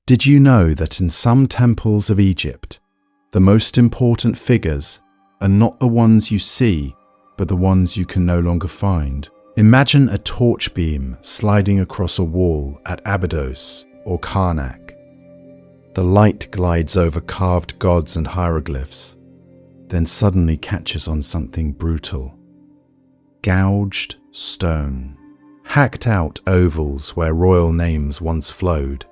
Did you know that in some temples of Egypt, the most important figures are not the ones you see, but the ones you can no longer find? Imagine a torch beam sliding across a wall at Abydos or Karnak. The light glides over carved gods and hieroglyphs, then suddenly catches on something brutal. Gouged stone. Hacked out ovals where royal names once flowed.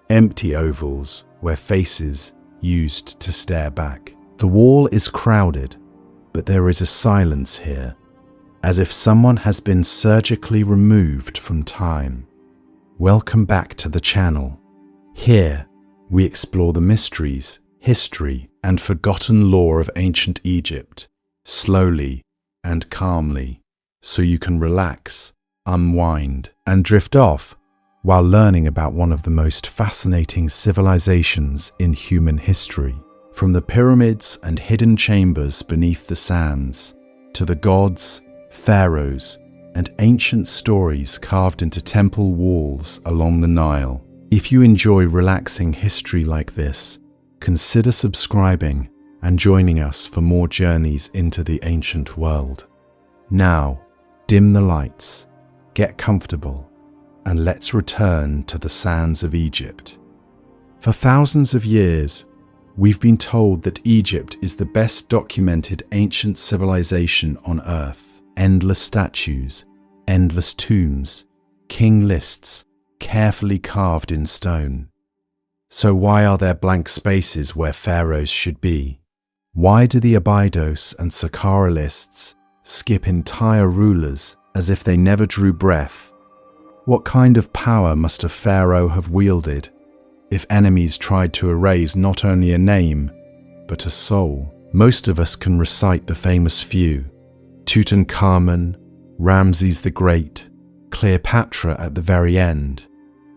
Empty ovals where faces used to stare back. The wall is crowded, but there is a silence here, as if someone has been surgically removed from time. Welcome back to the channel. Here, we explore the mysteries, history, and forgotten lore of ancient Egypt, slowly and calmly, so you can relax, unwind, and drift off while learning about one of the most fascinating civilizations in human history. From the pyramids and hidden chambers beneath the sands, to the gods, pharaohs, and ancient stories carved into temple walls along the Nile. If you enjoy relaxing history like this, consider subscribing and joining us for more journeys into the ancient world. Now, dim the lights, get comfortable, and let's return to the sands of Egypt. For thousands of years, we've been told that Egypt is the best documented ancient civilization on Earth. Endless statues, endless tombs, king lists, carefully carved in stone. So why are there blank spaces where pharaohs should be? Why do the Abydos and Saqqara lists skip entire rulers as if they never drew breath? What kind of power must a pharaoh have wielded if enemies tried to erase not only a name, but a soul? Most of us can recite the famous few: Tutankhamun, Ramses the Great, Cleopatra at the very end.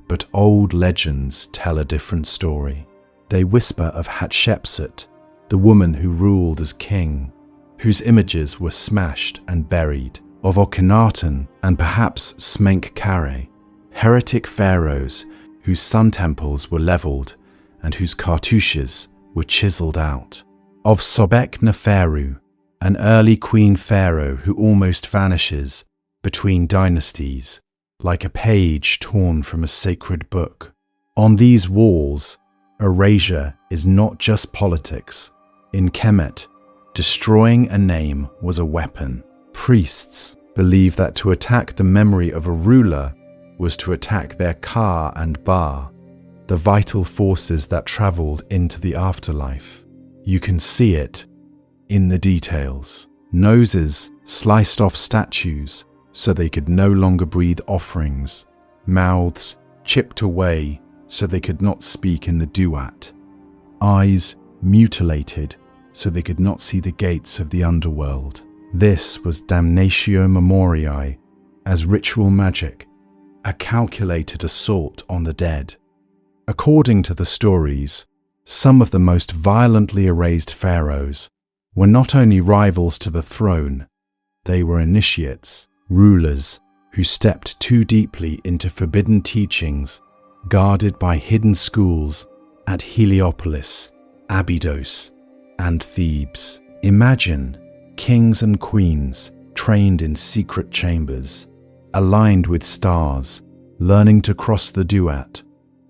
But old legends tell a different story. They whisper of Hatshepsut, the woman who ruled as king, whose images were smashed and buried, of Akhenaten and perhaps Smenkhkare, heretic pharaohs whose sun temples were leveled and whose cartouches were chiseled out, of Sobek-Neferu, an early queen pharaoh who almost vanishes between dynasties, like a page torn from a sacred book. On these walls, erasure is not just politics. In Kemet, destroying a name was a weapon. Priests believed that to attack the memory of a ruler was to attack their Ka and Ba, the vital forces that traveled into the afterlife. You can see it in the details. Noses sliced off statues so they could no longer breathe offerings, mouths chipped away so they could not speak in the duat, eyes mutilated so they could not see the gates of the underworld. This was Damnatio Memoriae, as ritual magic, a calculated assault on the dead. According to the stories, some of the most violently erased pharaohs were not only rivals to the throne, they were initiates, rulers who stepped too deeply into forbidden teachings guarded by hidden schools at Heliopolis, Abydos, and Thebes. Imagine kings and queens trained in secret chambers, aligned with stars, learning to cross the duat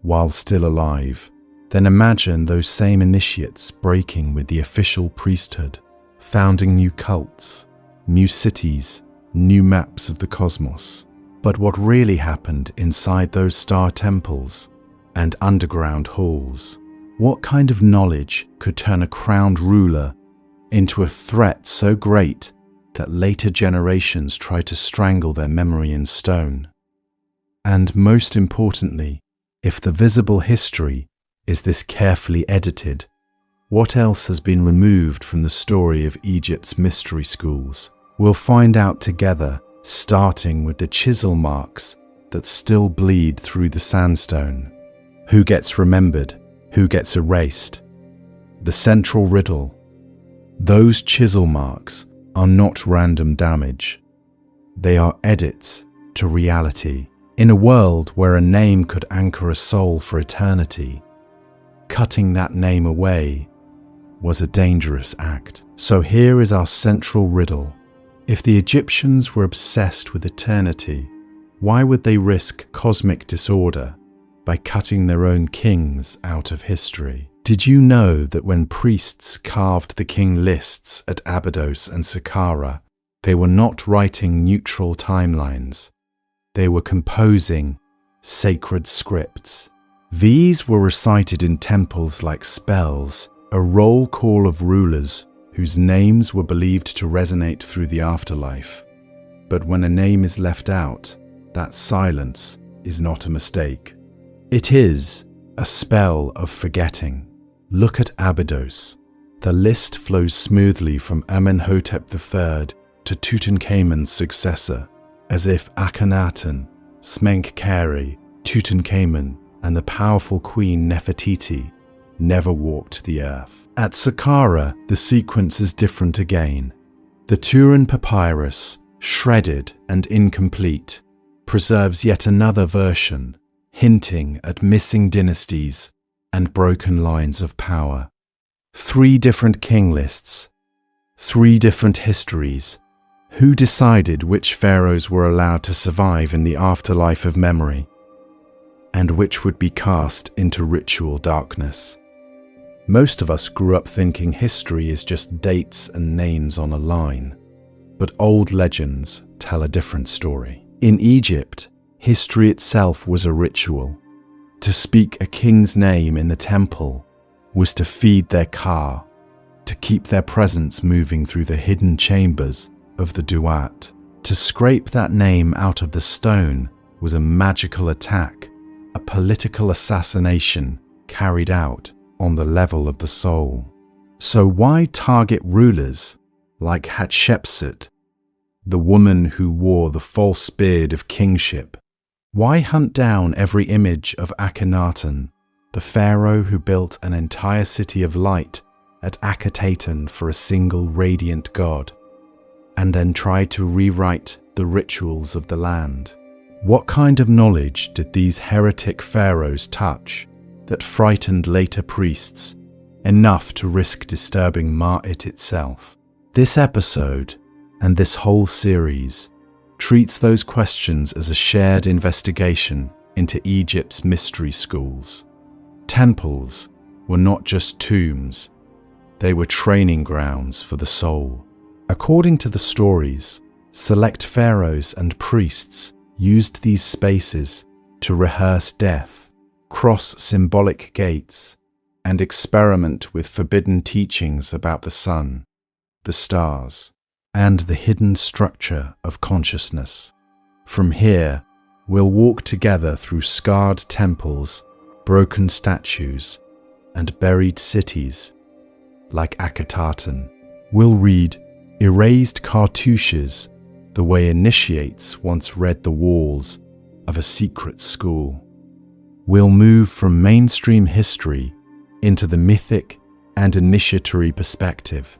while still alive. Then imagine those same initiates breaking with the official priesthood, founding new cults, new cities, new maps of the cosmos. But what really happened inside those star temples and underground halls? What kind of knowledge could turn a crowned ruler into a threat so great that later generations try to strangle their memory in stone? And most importantly, if the visible history is this carefully edited, what else has been removed from the story of Egypt's mystery schools? We'll find out together, starting with the chisel marks that still bleed through the sandstone. Who gets remembered? Who gets erased? The central riddle. Those chisel marks are not random damage. They are edits to reality. In a world where a name could anchor a soul for eternity, cutting that name away was a dangerous act. So here is our central riddle. If the Egyptians were obsessed with eternity, why would they risk cosmic disorder by cutting their own kings out of history? Did you know that when priests carved the king lists at Abydos and Saqqara, they were not writing neutral timelines? They were composing sacred scripts. These were recited in temples like spells, a roll call of rulers whose names were believed to resonate through the afterlife. But when a name is left out, that silence is not a mistake. It is a spell of forgetting. Look at Abydos. The list flows smoothly from Amenhotep III to Tutankhamun's successor, as if Akhenaten, Smenkhkare, Tutankhamun, and the powerful queen Nefertiti never walked the earth. At Saqqara, the sequence is different again. The Turin papyrus, shredded and incomplete, preserves yet another version, hinting at missing dynasties and broken lines of power. 3 different king lists, 3 different histories. Who decided which pharaohs were allowed to survive in the afterlife of memory, and which would be cast into ritual darkness? Most of us grew up thinking history is just dates and names on a line, but old legends tell a different story. In Egypt, history itself was a ritual. To speak a king's name in the temple was to feed their ka, to keep their presence moving through the hidden chambers of the duat. To scrape that name out of the stone was a magical attack, a political assassination carried out on the level of the soul. So why target rulers like Hatshepsut, the woman who wore the false beard of kingship? Why hunt down every image of Akhenaten, the pharaoh who built an entire city of light at Akhetaten for a single radiant god, and then tried to rewrite the rituals of the land? What kind of knowledge did these heretic pharaohs touch that frightened later priests enough to risk disturbing Ma'at itself? This episode, and this whole series, treats those questions as a shared investigation into Egypt's mystery schools. Temples were not just tombs, they were training grounds for the soul. According to the stories, select pharaohs and priests used these spaces to rehearse death, cross symbolic gates, and experiment with forbidden teachings about the sun, the stars, and the hidden structure of consciousness. From here, we'll walk together through scarred temples, broken statues, and buried cities like Akhetaten. We'll read erased cartouches the way initiates once read the walls of a secret school. We'll move from mainstream history into the mythic and initiatory perspective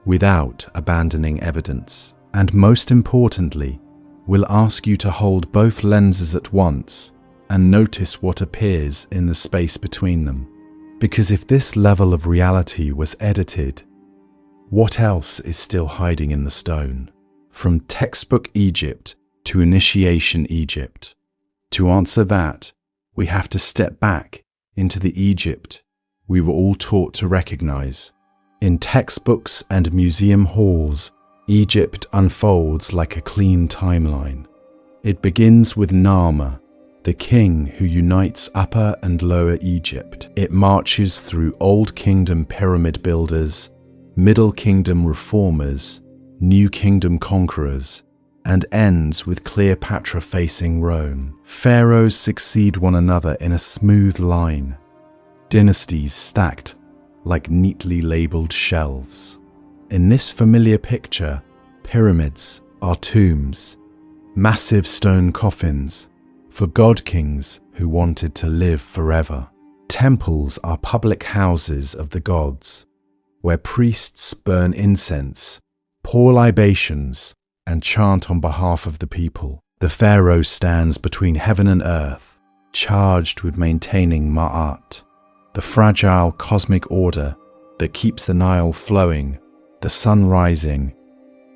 without abandoning evidence. And most importantly, we'll ask you to hold both lenses at once and notice what appears in the space between them. Because if this level of reality was edited, what else is still hiding in the stone? From textbook Egypt to initiation Egypt. To answer that, we have to step back into the Egypt we were all taught to recognize. In textbooks and museum halls, Egypt unfolds like a clean timeline. It begins with Narmer, the king who unites Upper and Lower Egypt. It marches through Old Kingdom pyramid builders, Middle Kingdom reformers, New Kingdom conquerors, and ends with Cleopatra facing Rome. Pharaohs succeed one another in a smooth line, dynasties stacked like neatly labeled shelves. In this familiar picture, pyramids are tombs, massive stone coffins for god kings who wanted to live forever. Temples are public houses of the gods, where priests burn incense, pour libations, and chant on behalf of the people. The pharaoh stands between heaven and earth, charged with maintaining Ma'at, the fragile cosmic order that keeps the Nile flowing, the sun rising,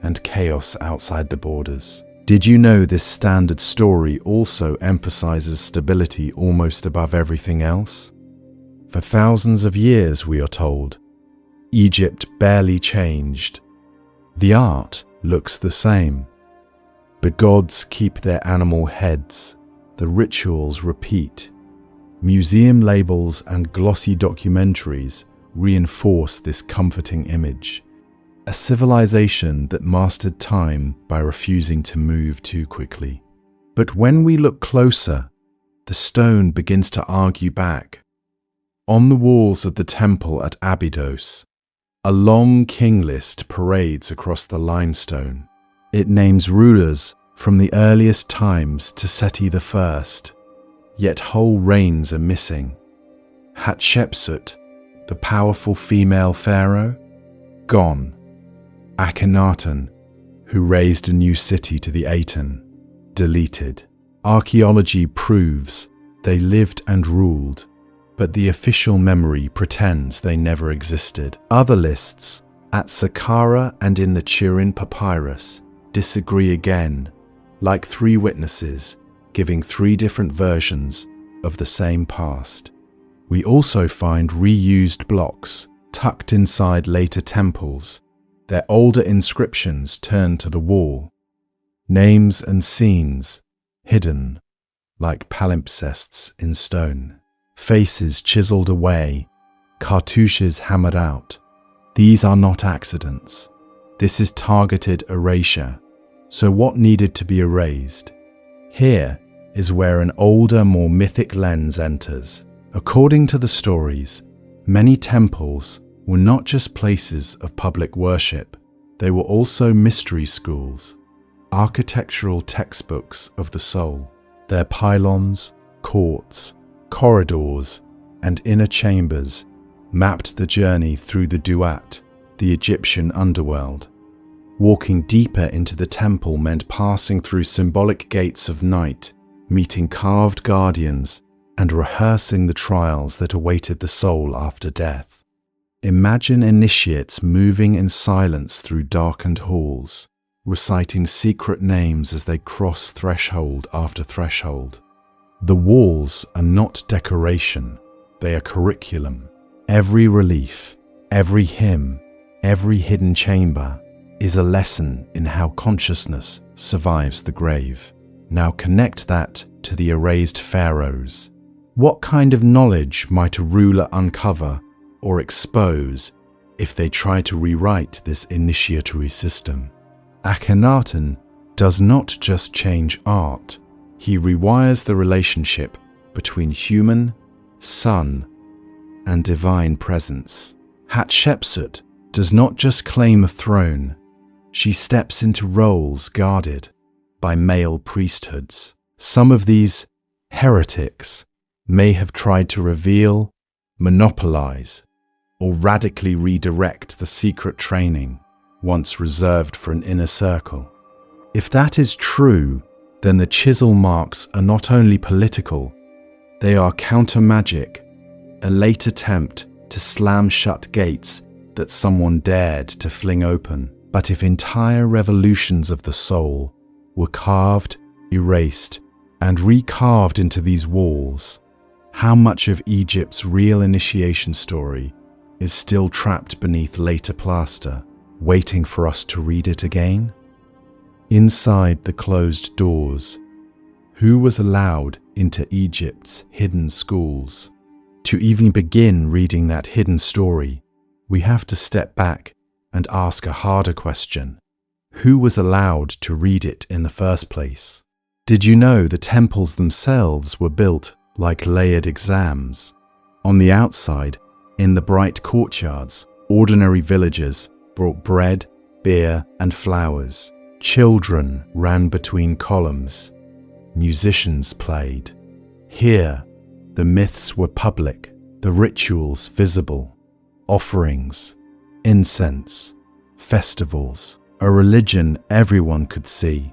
and chaos outside the borders. Did you know this standard story also emphasizes stability almost above everything else? For thousands of years, we are told, Egypt barely changed. The art looks the same. The gods keep their animal heads. The rituals repeat. Museum labels and glossy documentaries reinforce this comforting image. A civilization that mastered time by refusing to move too quickly. But when we look closer, the stone begins to argue back. On the walls of the temple at Abydos, a long king list parades across the limestone. It names rulers from the earliest times to Seti I, yet whole reigns are missing. Hatshepsut, the powerful female pharaoh, gone. Akhenaten, who raised a new city to the Aten, deleted. Archaeology proves they lived and ruled, but the official memory pretends they never existed. Other lists, at Saqqara and in the Turin Papyrus, disagree again, like three witnesses, giving three different versions of the same past. We also find reused blocks tucked inside later temples, their older inscriptions turned to the wall, names and scenes hidden like palimpsests in stone, faces chiseled away, cartouches hammered out. These are not accidents. This is targeted erasure. So what needed to be erased? Here is where an older, more mythic lens enters. According to the stories, many temples were not just places of public worship, they were also mystery schools, architectural textbooks of the soul. Their pylons, courts, corridors, and inner chambers mapped the journey through the Duat, the Egyptian underworld. Walking deeper into the temple meant passing through symbolic gates of night, meeting carved guardians, and rehearsing the trials that awaited the soul after death. Imagine initiates moving in silence through darkened halls, reciting secret names as they cross threshold after threshold. The walls are not decoration, they are curriculum. Every relief, every hymn, every hidden chamber is a lesson in how consciousness survives the grave. Now connect that to the erased pharaohs. What kind of knowledge might a ruler uncover or expose if they try to rewrite this initiatory system? Akhenaten does not just change art, he rewires the relationship between human, sun, and divine presence. Hatshepsut does not just claim a throne, she steps into roles guarded by male priesthoods. Some of these heretics may have tried to reveal, monopolize, or radically redirect the secret training once reserved for an inner circle. If that is true, then the chisel marks are not only political, they are counter-magic, a late attempt to slam shut gates that someone dared to fling open. But if entire revolutions of the soul were carved, erased, and recarved into these walls, how much of Egypt's real initiation story is still trapped beneath later plaster, waiting for us to read it again? Inside the closed doors, who was allowed into Egypt's hidden schools? To even begin reading that hidden story, we have to step back and ask a harder question. Who was allowed to read it in the first place? Did you know the temples themselves were built like layered exams? On the outside, in the bright courtyards, ordinary villagers brought bread, beer, and flowers. Children ran between columns. Musicians played. Here, the myths were public, the rituals visible, offerings, incense, festivals, a religion everyone could see.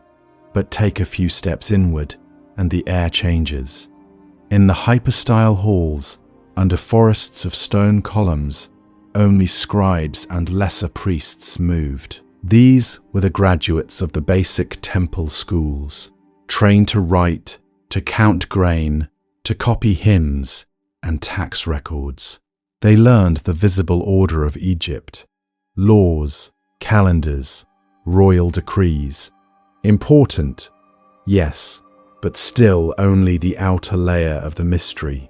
But take a few steps inward and the air changes. In the hyperstyle halls, Under forests of stone columns, only scribes and lesser priests moved. These were the graduates of the basic temple schools, trained to write, to count grain, to copy hymns and tax records. They learned the visible order of Egypt, laws, calendars, royal decrees. Important, yes, but still only the outer layer of the mystery.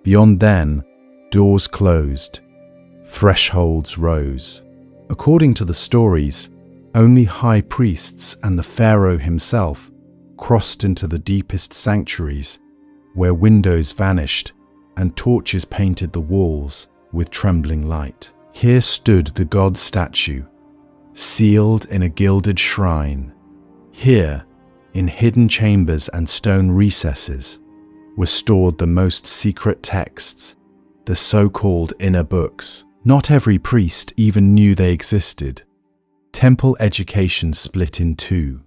Beyond then, doors closed, thresholds rose. According to the stories, only high priests and the pharaoh himself crossed into the deepest sanctuaries, where windows vanished and torches painted the walls with trembling light. Here stood the god statue, sealed in a gilded shrine. Here, in hidden chambers and stone recesses, were stored the most secret texts, the so-called inner books. Not every priest even knew they existed. Temple education split in two.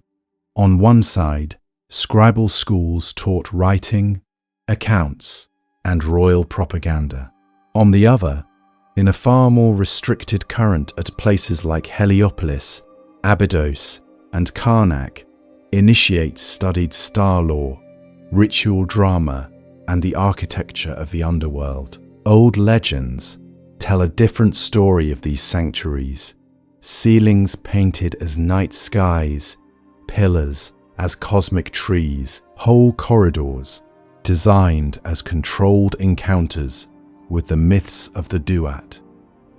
On one side, scribal schools taught writing, accounts, and royal propaganda. On the other, in a far more restricted current at places like Heliopolis, Abydos, and Karnak, initiates studied star lore, ritual drama, and the architecture of the underworld. Old legends tell a different story of these sanctuaries, ceilings painted as night skies, pillars as cosmic trees, whole corridors designed as controlled encounters with the myths of the Duat.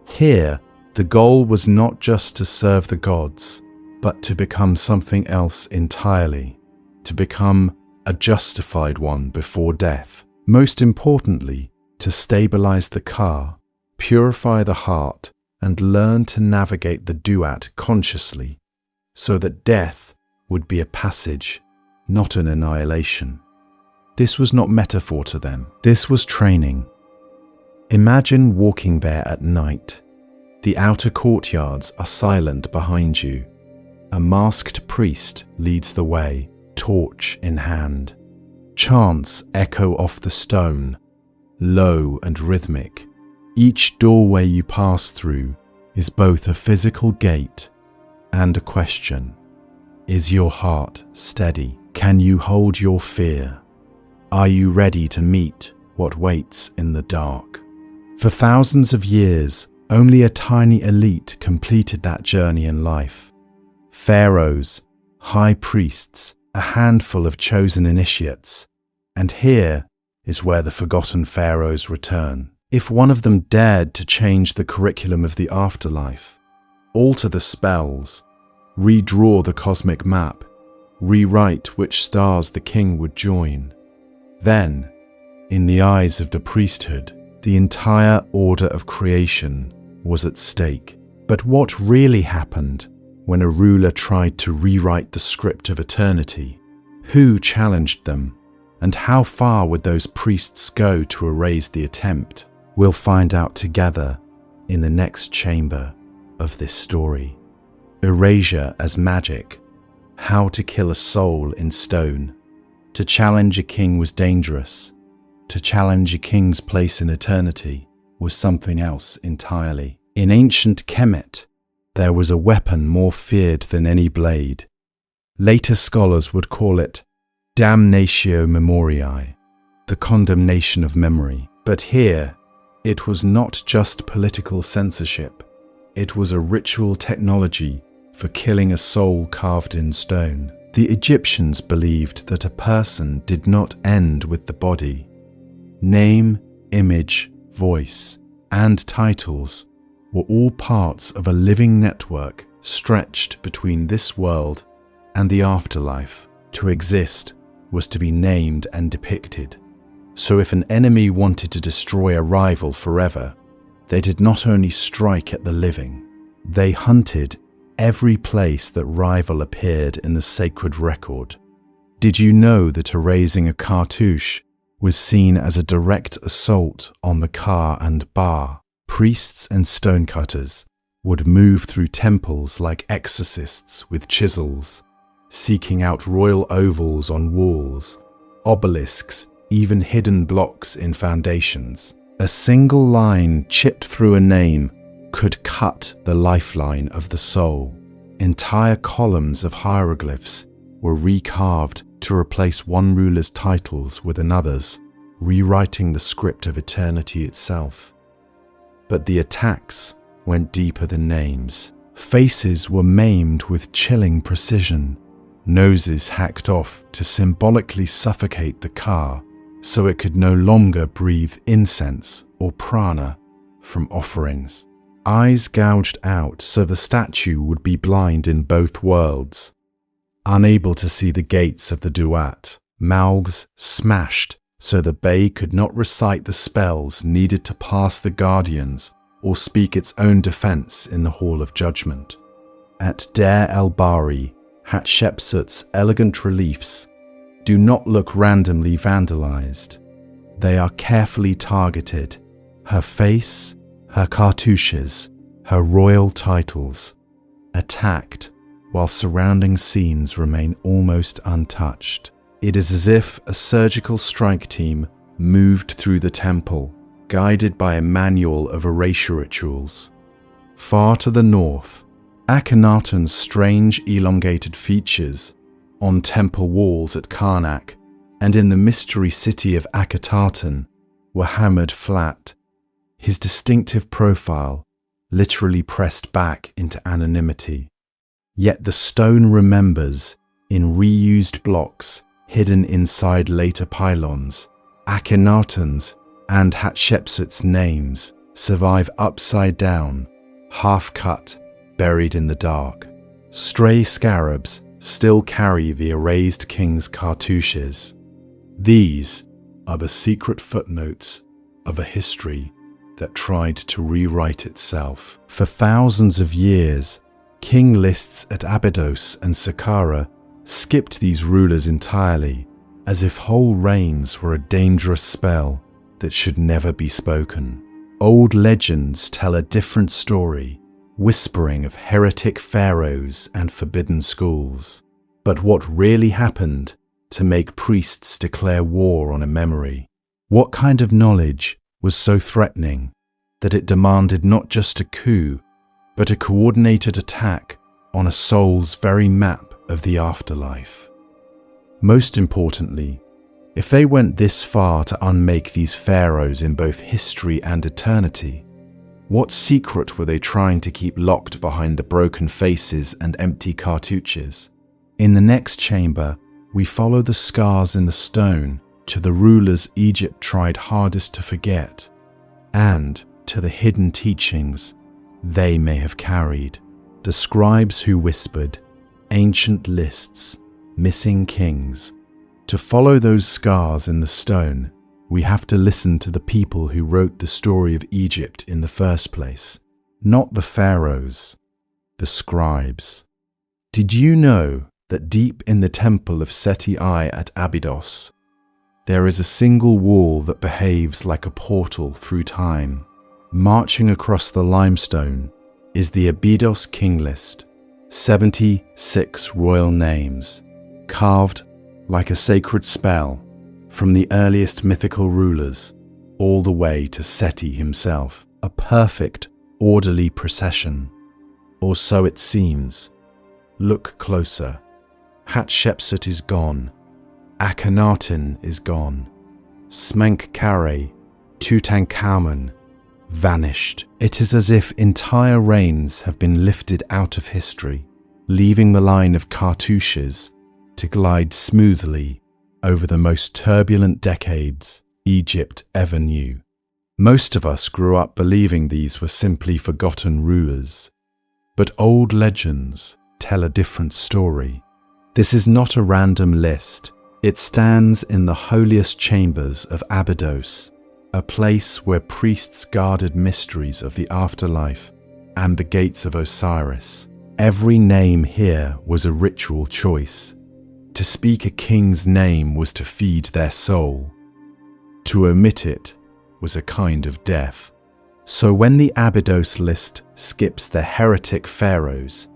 Here, the goal was not just to serve the gods, but to become something else entirely, to become a justified one before death. Most importantly, to stabilize the car, purify the heart, and learn to navigate the Duat consciously, so that death would be a passage, not an annihilation. This was not metaphor to them. This was training. Imagine walking there at night. The outer courtyards are silent behind you. A masked priest leads the way, torch in hand. Chants echo off the stone, low and rhythmic. Each doorway you pass through is both a physical gate and a question. Is your heart steady? Can you hold your fear? Are you ready to meet what waits in the dark? For thousands of years, only a tiny elite completed that journey in life. Pharaohs, high priests, a handful of chosen initiates. And here is where the forgotten pharaohs return. If one of them dared to change the curriculum of the afterlife, alter the spells, redraw the cosmic map, rewrite which stars the king would join, then, in the eyes of the priesthood, the entire order of creation was at stake. But what really happened when a ruler tried to rewrite the script of eternity? Who challenged them? And how far would those priests go to erase the attempt? We'll find out together in the next chamber of this story. Erasure as magic. How to kill a soul in stone. To challenge a king was dangerous. To challenge a king's place in eternity was something else entirely. In ancient Kemet, there was a weapon more feared than any blade. Later scholars would call it Damnatio Memoriae, the condemnation of memory. But here, it was not just political censorship. It was a ritual technology for killing a soul carved in stone. The Egyptians believed that a person did not end with the body. Name, image, voice, and titles were all parts of a living network stretched between this world and the afterlife. To exist was to be named and depicted. So if an enemy wanted to destroy a rival forever, they did not only strike at the living, they hunted every place that rival appeared in the sacred record. Did you know that erasing a cartouche was seen as a direct assault on the car and bar? Priests and stonecutters would move through temples like exorcists with chisels, seeking out royal ovals on walls, obelisks, even hidden blocks in foundations. A single line chipped through a name could cut the lifeline of the soul. Entire columns of hieroglyphs were recarved to replace one ruler's titles with another's, rewriting the script of eternity itself. But the attacks went deeper than names. Faces were maimed with chilling precision, noses hacked off to symbolically suffocate the ka, so it could no longer breathe incense or prana from offerings. Eyes gouged out so the statue would be blind in both worlds, unable to see the gates of the duat. Mouths smashed so the Bey could not recite the spells needed to pass the guardians or speak its own defense in the Hall of Judgment. At Deir el-Bahari, Hatshepsut's elegant reliefs do not look randomly vandalized. They are carefully targeted. Her face, her cartouches, her royal titles, attacked while surrounding scenes remain almost untouched. It is as if a surgical strike team moved through the temple, guided by a manual of erasure rituals. Far to the north, Akhenaten's strange elongated features on temple walls at Karnak and in the mystery city of Akhetaten were hammered flat, his distinctive profile literally pressed back into anonymity. Yet the stone remembers, in reused blocks hidden inside later pylons, Akhenaten's and Hatshepsut's names survive upside down, half-cut, buried in the dark. Stray scarabs still carry the erased king's cartouches. These are the secret footnotes of a history that tried to rewrite itself. For thousands of years, king lists at Abydos and Saqqara skipped these rulers entirely, as if whole reigns were a dangerous spell that should never be spoken. Old legends tell a different story, whispering of heretic pharaohs and forbidden schools. But what really happened to make priests declare war on a memory? What kind of knowledge was so threatening that it demanded not just a coup, but a coordinated attack on a soul's very map of the afterlife? Most importantly, if they went this far to unmake these pharaohs in both history and eternity, what secret were they trying to keep locked behind the broken faces and empty cartouches? In the next chamber, we follow the scars in the stone to the rulers Egypt tried hardest to forget, and to the hidden teachings they may have carried. The scribes who whispered, ancient lists, missing kings. To follow those scars in the stone, we have to listen to the people who wrote the story of Egypt in the first place. Not the pharaohs, the scribes. Did you know that deep in the temple of Seti I at Abydos, there is a single wall that behaves like a portal through time? Marching across the limestone is the Abydos king list, 76 royal names, carved like a sacred spell from the earliest mythical rulers all the way to Seti himself. A perfect, orderly procession. Or so it seems. Look closer. Hatshepsut is gone. Akhenaten is gone. Smenkhkare, Tutankhamun, vanished. It is as if entire reigns have been lifted out of history, leaving the line of cartouches to glide smoothly over the most turbulent decades Egypt ever knew. Most of us grew up believing these were simply forgotten rulers, but old legends tell a different story. This is not a random list. It stands in the holiest chambers of Abydos, a place where priests guarded mysteries of the afterlife and the gates of Osiris. Every name here was a ritual choice. To speak a king's name was to feed their soul. To omit it was a kind of death. So when the Abydos list skips the heretic pharaohs,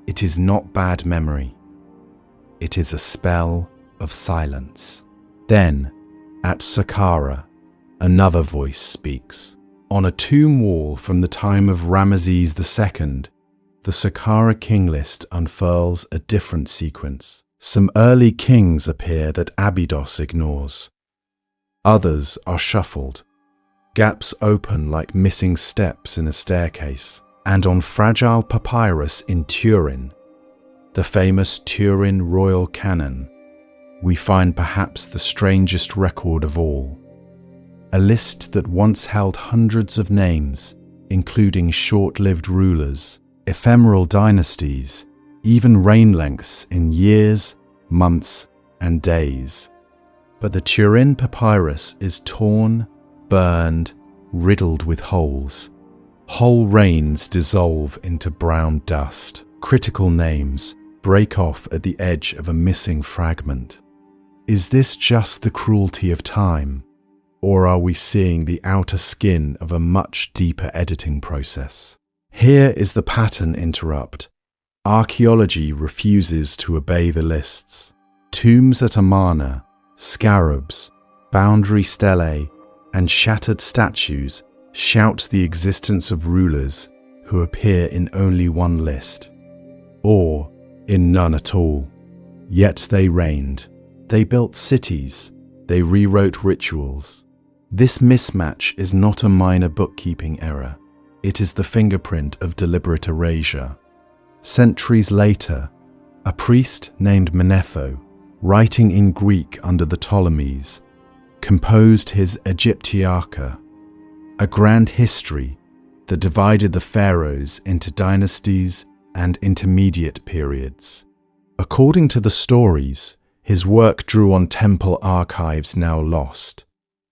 it is not bad memory. It is a spell of silence. Then, at Saqqara, Another voice speaks. On a tomb wall from the time of Ramesses II, the Saqqara king list unfurls a different sequence. Some early kings appear that Abydos ignores. Others are shuffled. Gaps open like missing steps in a staircase. And on fragile papyrus in Turin, the famous Turin royal canon, we find perhaps the strangest record of all. A list that once held hundreds of names, including short-lived rulers, ephemeral dynasties, even reign lengths in years, months, and days. But the Turin papyrus is torn, burned, riddled with holes. Whole reigns dissolve into brown dust. Critical names break off at the edge of a missing fragment. Is this just the cruelty of time, or are we seeing the outer skin of a much deeper editing process? Here is the pattern interrupt. Archaeology refuses to obey the lists. Tombs at Amarna, scarabs, boundary stelae, and shattered statues shout the existence of rulers who appear in only one list, or in none at all. Yet they reigned. They built cities. They rewrote rituals. This mismatch is not a minor bookkeeping error. It is the fingerprint of deliberate erasure. Centuries later, a priest named Manetho, writing in Greek under the Ptolemies, composed his Egyptiaca, a grand history that divided the pharaohs into dynasties and intermediate periods. According to the stories, his work drew on temple archives now lost.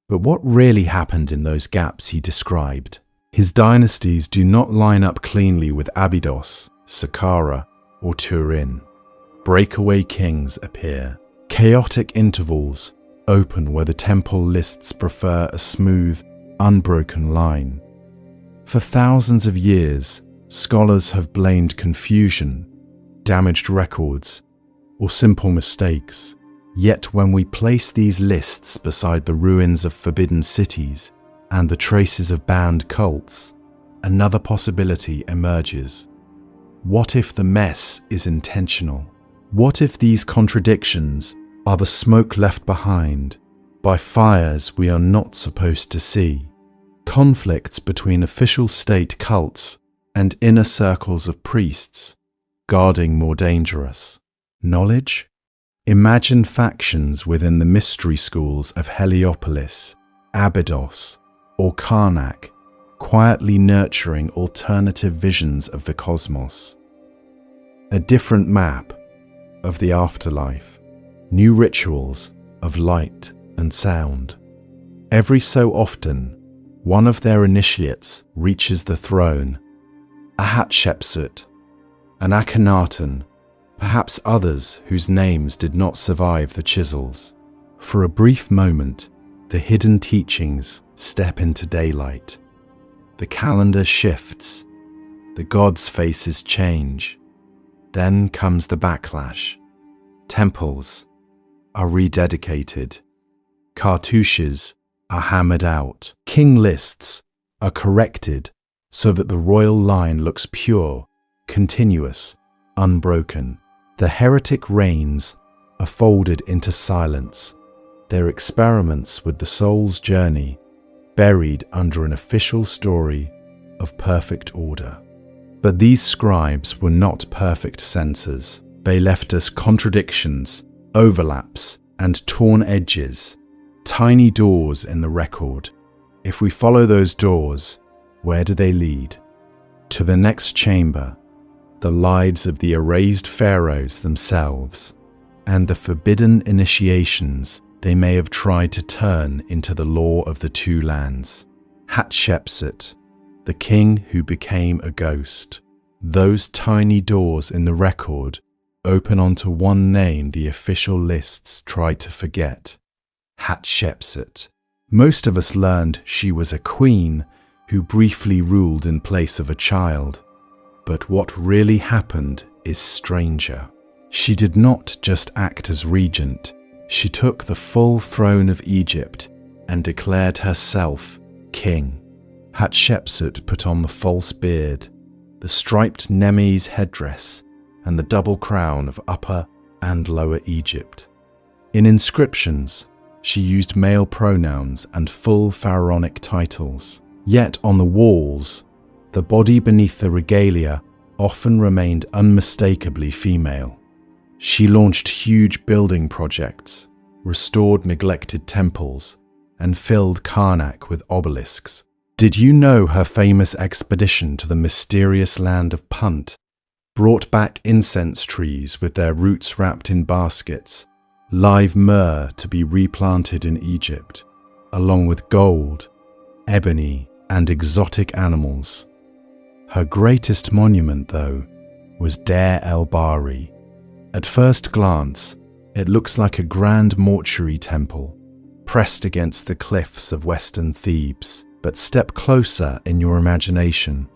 But what really happened in those gaps he described? His dynasties do not line up cleanly with Abydos, Saqqara, or Turin. Breakaway kings appear. Chaotic intervals open where the temple lists prefer a smooth, unbroken line. For thousands of years, scholars have blamed confusion, damaged records, or simple mistakes. Yet when we place these lists beside the ruins of forbidden cities and the traces of banned cults, another possibility emerges. What if the mess is intentional? What if these contradictions are the smoke left behind by fires we are not supposed to see? Conflicts between official state cults and inner circles of priests, guarding more dangerous. Knowledge? Imagine factions within the mystery schools of Heliopolis, Abydos, or Karnak, quietly nurturing alternative visions of the cosmos. A different map of the afterlife, new rituals of light and sound. Every so often, one of their initiates reaches the throne, a Hatshepsut, an Akhenaten, perhaps others whose names did not survive the chisels. For a brief moment, the hidden teachings step into daylight. The calendar shifts, the gods' faces change. Then comes the backlash. Temples are rededicated. Cartouches are hammered out. King lists are corrected so that the royal line looks pure, continuous, unbroken. The heretic reigns are folded into silence, their experiments with the soul's journey buried under an official story of perfect order. But these scribes were not perfect censors. They left us contradictions, overlaps, and torn edges, tiny doors in the record. If we follow those doors, where do they lead? To the next chamber, the lives of the erased pharaohs themselves, and the forbidden initiations they may have tried to turn into the law of the two lands. Hatshepsut, the king who became a ghost. Those tiny doors in the record open onto one name the official lists tried to forget. Hatshepsut. Most of us learned she was a queen who briefly ruled in place of a child. But what really happened is stranger. She did not just act as regent. She took the full throne of Egypt and declared herself king. Hatshepsut put on the false beard, the striped Nemes headdress, and the double crown of Upper and Lower Egypt. In inscriptions, she used male pronouns and full pharaonic titles. Yet on the walls, the body beneath the regalia often remained unmistakably female. She launched huge building projects, restored neglected temples, and filled Karnak with obelisks. Did you know her famous expedition to the mysterious land of Punt brought back incense trees with their roots wrapped in baskets, live myrrh to be replanted in Egypt, along with gold, ebony, and exotic animals? Her greatest monument, though, was Deir el-Bahari. At first glance, it looks like a grand mortuary temple, pressed against the cliffs of western Thebes. But step closer in your imagination.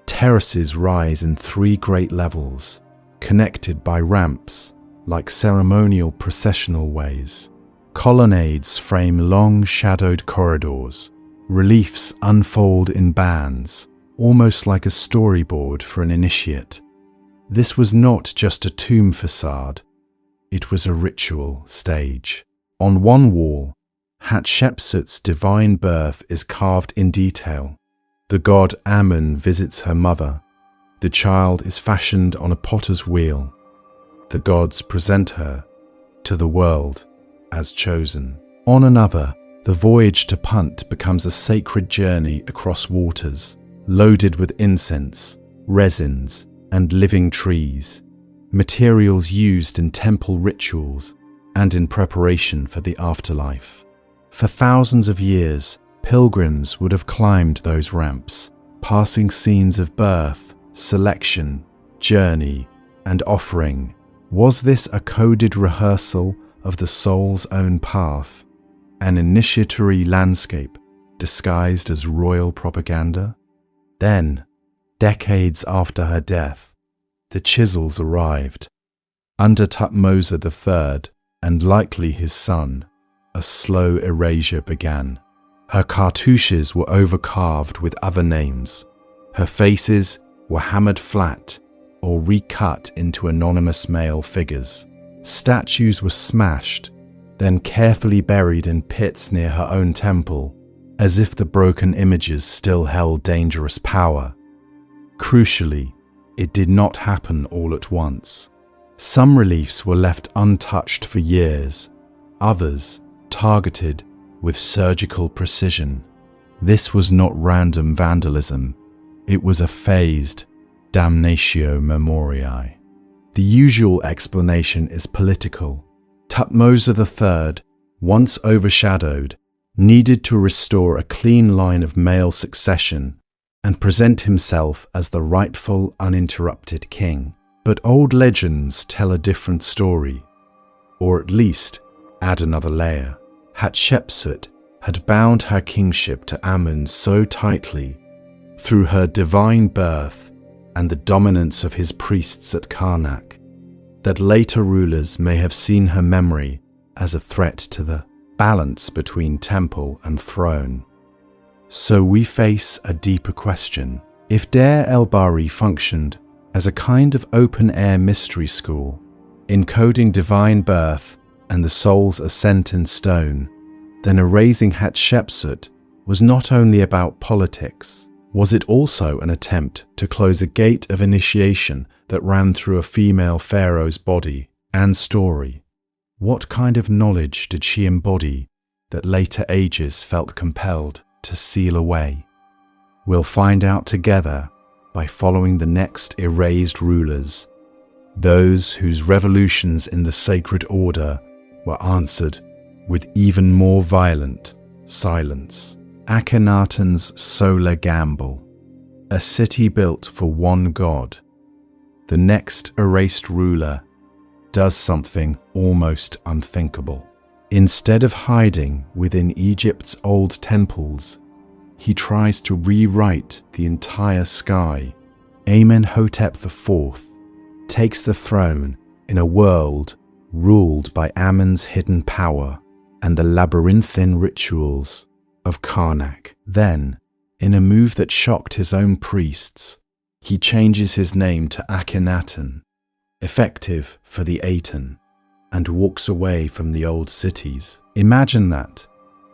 Terraces rise in 3 great levels, connected by ramps like ceremonial processional ways. Colonnades frame long shadowed corridors. Reliefs unfold in bands, almost like a storyboard for an initiate. This was not just a tomb facade, it was a ritual stage. On one wall, Hatshepsut's divine birth is carved in detail. The god Amun visits her mother. The child is fashioned on a potter's wheel. The gods present her to the world as chosen. On another, the voyage to Punt becomes a sacred journey across waters, loaded with incense, resins, and living trees, materials used in temple rituals and in preparation for the afterlife. For thousands of years, pilgrims would have climbed those ramps, passing scenes of birth, selection, journey, and offering. Was this a coded rehearsal of the soul's own path, an initiatory landscape disguised as royal propaganda? Then, decades after her death, the chisels arrived. Under Thutmose III, and likely his son, a slow erasure began. Her cartouches were overcarved with other names. Her faces were hammered flat or recut into anonymous male figures. Statues were smashed, then carefully buried in pits near her own temple, as if the broken images still held dangerous power. Crucially, it did not happen all at once. Some reliefs were left untouched for years, others targeted with surgical precision. This was not random vandalism, it was a phased Damnatio Memoriae. The usual explanation is political. Thutmose III, once overshadowed, needed to restore a clean line of male succession and present himself as the rightful, uninterrupted king. But old legends tell a different story, or at least add another layer. Hatshepsut had bound her kingship to Amun so tightly through her divine birth and the dominance of his priests at Karnak that later rulers may have seen her memory as a threat to the balance between temple and throne. So we face a deeper question. If Deir el-Bahari functioned as a kind of open-air mystery school, encoding divine birth and the soul's ascent in stone, then erasing Hatshepsut was not only about politics. Was it also an attempt to close a gate of initiation that ran through a female pharaoh's body and story? What kind of knowledge did she embody that later ages felt compelled to seal away? We'll find out together by following the next erased rulers, those whose revolutions in the sacred order were answered with even more violent silence. Akhenaten's solar gamble, a city built for one god. The next erased ruler does something almost unthinkable. Instead of hiding within Egypt's old temples, he tries to rewrite the entire sky. Amenhotep IV takes the throne in a world ruled by Amun's hidden power. and the labyrinthine rituals of Karnak. Then, in a move that shocked his own priests, he changes his name to Akhenaten, effective for the Aten, and walks away from the old cities. Imagine that,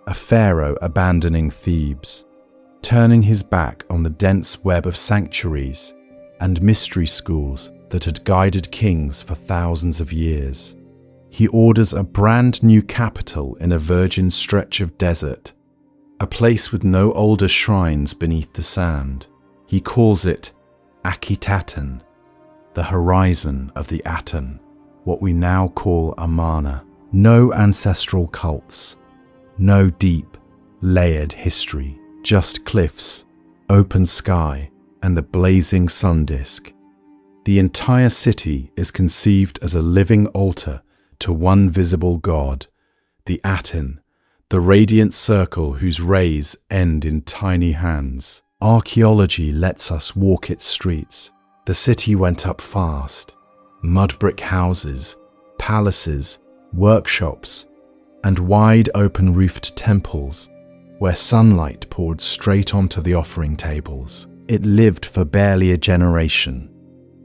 a pharaoh abandoning Thebes, turning his back on the dense web of sanctuaries and mystery schools that had guided kings for thousands of years. He orders a brand new capital in a virgin stretch of desert, a place with no older shrines beneath the sand. He calls it Akhetaten, the horizon of the Aten, what we now call Amarna. No ancestral cults, no deep, layered history, just cliffs, open sky, and the blazing sun disk. The entire city is conceived as a living altar to one visible god, the Aten, the radiant circle whose rays end in tiny hands. Archaeology lets us walk its streets. The city went up fast. Mud brick houses, palaces, workshops, and wide open roofed temples where sunlight poured straight onto the offering tables. It lived for barely a generation.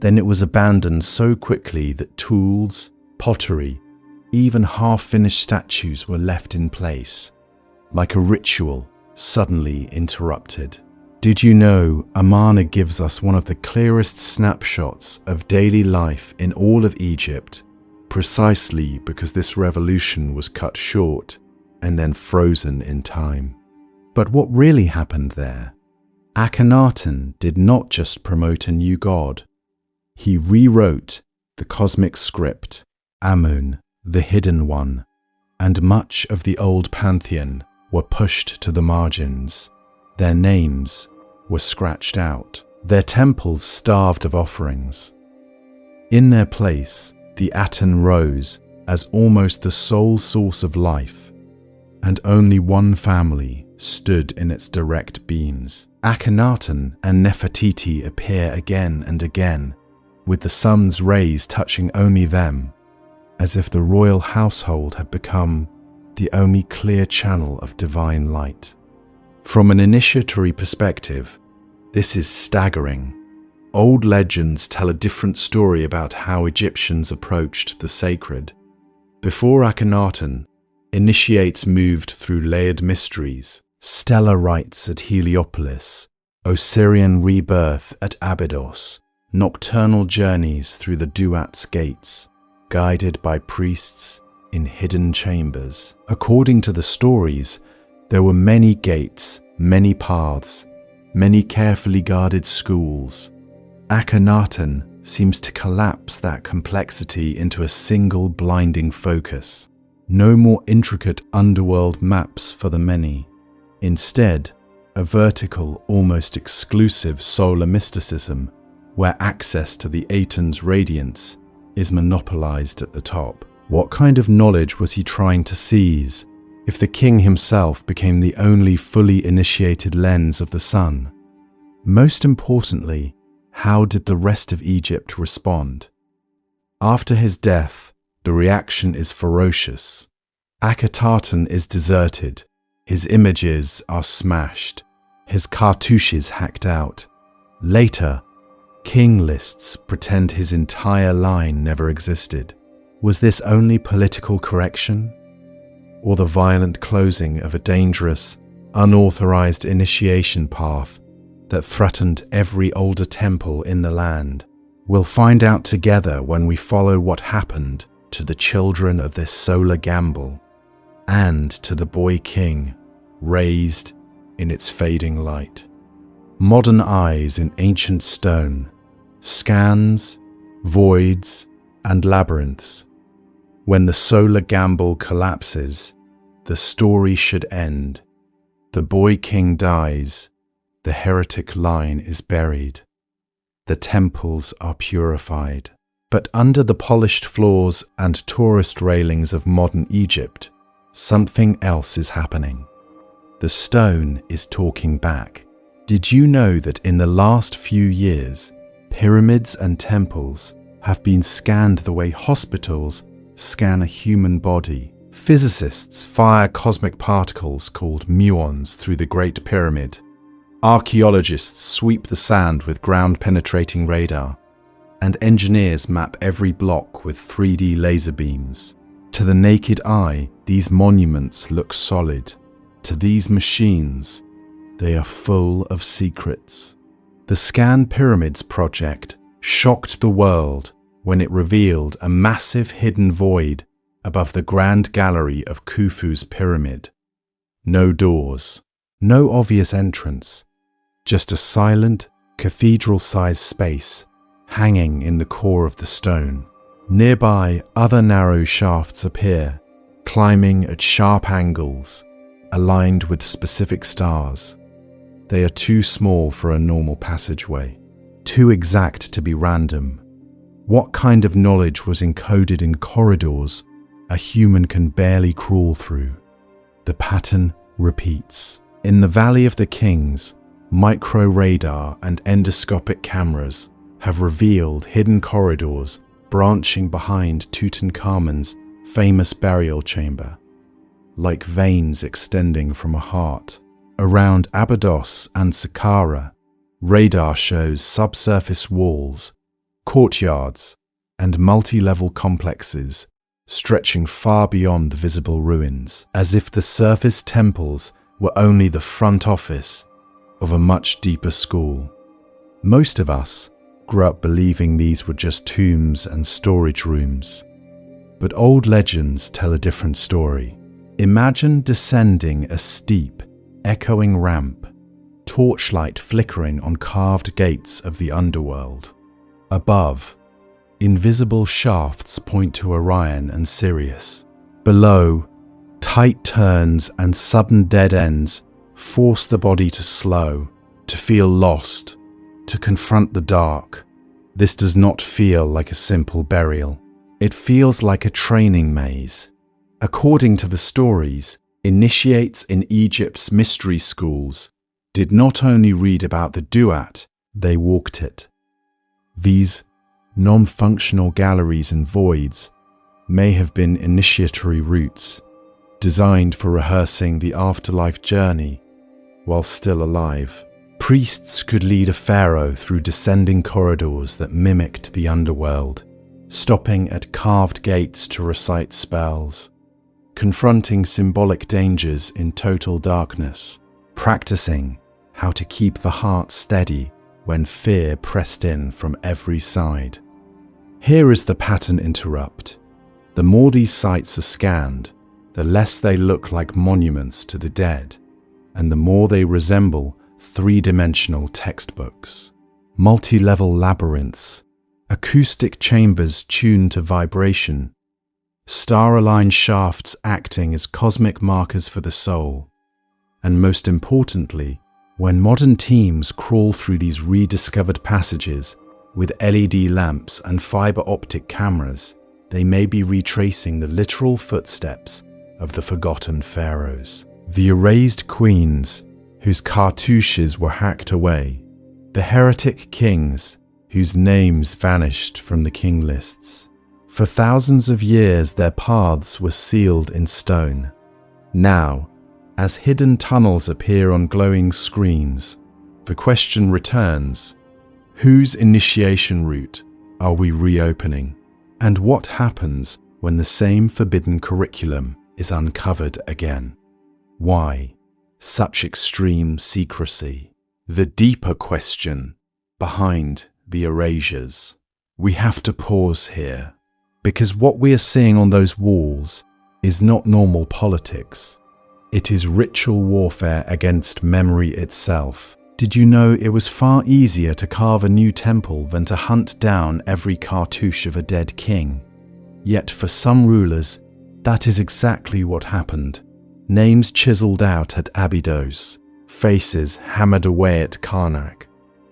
Then it was abandoned so quickly that tools, pottery, even half-finished statues were left in place, like a ritual suddenly interrupted. Did you know Amarna gives us one of the clearest snapshots of daily life in all of Egypt, precisely because this revolution was cut short and then frozen in time? But what really happened there? Akhenaten did not just promote a new god. He rewrote the cosmic script. Amun, the hidden one, and much of the old pantheon were pushed to the margins. Their names were scratched out, their temples starved of offerings. In their place, the Aten rose as almost the sole source of life, and only one family stood in its direct beams. Akhenaten and Nefertiti appear again and again, with the sun's rays touching only them, as if the royal household had become the only clear channel of divine light. From an initiatory perspective, this is staggering. Old legends tell a different story about how Egyptians approached the sacred. Before Akhenaten, initiates moved through layered mysteries, stellar rites at Heliopolis, Osirian rebirth at Abydos, nocturnal journeys through the Duat's gates, guided by priests in hidden chambers. According to the stories, there were many gates, many paths, many carefully guarded schools. Akhenaten seems to collapse that complexity into a single blinding focus. No more intricate underworld maps for the many. Instead, a vertical, almost exclusive solar mysticism where access to the Aten's radiance is monopolized at the top. What kind of knowledge was he trying to seize if the king himself became the only fully initiated lens of the sun? Most importantly, how did the rest of Egypt respond? After his death, the reaction is ferocious. Akhetaten is deserted, his images are smashed, his cartouches hacked out. Later, king lists pretend his entire line never existed. Was this only political correction, or the violent closing of a dangerous, unauthorized initiation path that threatened every older temple in the land? We'll find out together when we follow what happened to the children of this solar gamble, and to the boy king raised in its fading light. Modern eyes in ancient stone, scans, voids, and labyrinths. When the solar gamble collapses, the story should end. The boy king dies, the heretic line is buried. The temples are purified. But under the polished floors and tourist railings of modern Egypt, something else is happening. The stone is talking back. Did you know that in the last few years, pyramids and temples have been scanned the way hospitals scan a human body? Physicists fire cosmic particles called muons through the Great Pyramid. Archaeologists sweep the sand with ground-penetrating radar. And engineers map every block with 3D laser beams. To the naked eye, these monuments look solid. To these machines, they are full of secrets. The Scan Pyramids project shocked the world when it revealed a massive hidden void above the Grand Gallery of Khufu's pyramid. No doors, no obvious entrance, just a silent, cathedral-sized space hanging in the core of the stone. Nearby, other narrow shafts appear, climbing at sharp angles, aligned with specific stars. They are too small for a normal passageway, too exact to be random. What kind of knowledge was encoded in corridors a human can barely crawl through? The pattern repeats. In the Valley of the Kings, micro-radar and endoscopic cameras have revealed hidden corridors branching behind Tutankhamun's famous burial chamber, like veins extending from a heart. Around Abydos and Saqqara, radar shows subsurface walls, courtyards, and multi-level complexes stretching far beyond the visible ruins, as if the surface temples were only the front office of a much deeper school. Most of us grew up believing these were just tombs and storage rooms. But old legends tell a different story. Imagine descending a steep, echoing ramp, torchlight flickering on carved gates of the underworld. Above, invisible shafts point to Orion and Sirius. Below, tight turns and sudden dead ends force the body to slow, to feel lost, to confront the dark. This does not feel like a simple burial. It feels like a training maze. According to the stories, initiates in Egypt's mystery schools did not only read about the duat, they walked it. These non-functional galleries and voids may have been initiatory routes, designed for rehearsing the afterlife journey while still alive. Priests could lead a pharaoh through descending corridors that mimicked the underworld, stopping at carved gates to recite spells, confronting symbolic dangers in total darkness, practicing how to keep the heart steady when fear pressed in from every side. Here is the pattern interrupt. The more these sites are scanned, the less they look like monuments to the dead, and the more they resemble three-dimensional textbooks. Multi-level labyrinths, acoustic chambers tuned to vibration, star-aligned shafts acting as cosmic markers for the soul. And most importantly, when modern teams crawl through these rediscovered passages with LED lamps and fiber optic cameras, they may be retracing the literal footsteps of the forgotten pharaohs, the erased queens whose cartouches were hacked away, the heretic kings whose names vanished from the king lists. For thousands of years their paths were sealed in stone. Now, as hidden tunnels appear on glowing screens, the question returns: whose initiation route are we reopening? And what happens when the same forbidden curriculum is uncovered again? Why such extreme secrecy? The deeper question behind the erasures. We have to pause here, because what we are seeing on those walls is not normal politics. It is ritual warfare against memory itself. Did you know it was far easier to carve a new temple than to hunt down every cartouche of a dead king? Yet for some rulers, that is exactly what happened. Names chiseled out at Abydos, faces hammered away at Karnak.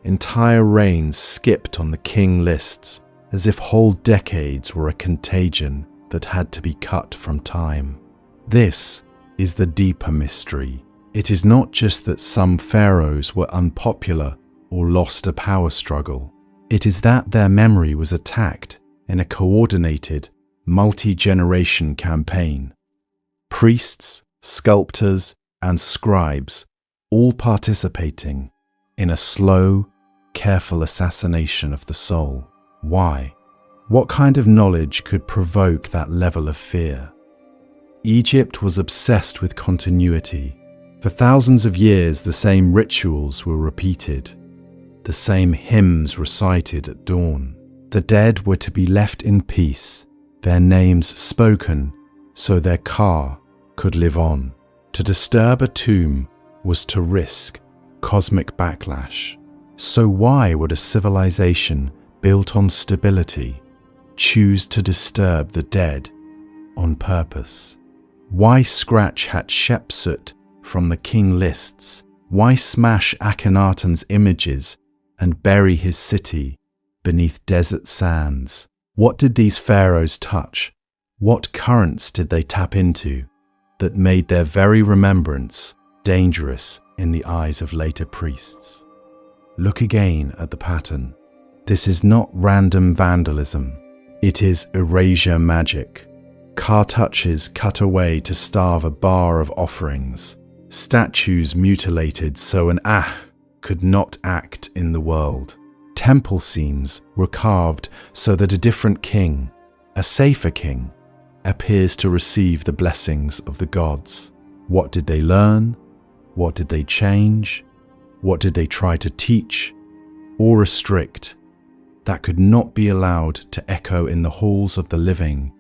Entire reigns skipped on the king lists, as if whole decades were a contagion that had to be cut from time. This is the deeper mystery. It is not just that some pharaohs were unpopular or lost a power struggle. It is that their memory was attacked in a coordinated, multi-generation campaign. priests, sculptors, and scribes all participating in a slow, careful assassination of the soul. Why? What kind of knowledge could provoke that level of fear? Egypt was obsessed with continuity. For thousands of years, the same rituals were repeated, the same hymns recited at dawn. The dead were to be left in peace, their names spoken so their Ka could live on. To disturb a tomb was to risk cosmic backlash. So why would a civilization built on stability choose to disturb the dead on purpose? Why scratch Hatshepsut from the king lists? Why smash Akhenaten's images and bury his city beneath desert sands? What did these pharaohs touch? What currents did they tap into that made their very remembrance dangerous in the eyes of later priests? Look again at the pattern. This is not random vandalism. It is erasure magic. Ka touches cut away to starve a bar of offerings. Statues mutilated so an could not act in the world. Temple scenes were carved so that a different king, a safer king, appears to receive the blessings of the gods. What did they learn? What did they change? What did they try to teach or restrict that could not be allowed to echo in the halls of the living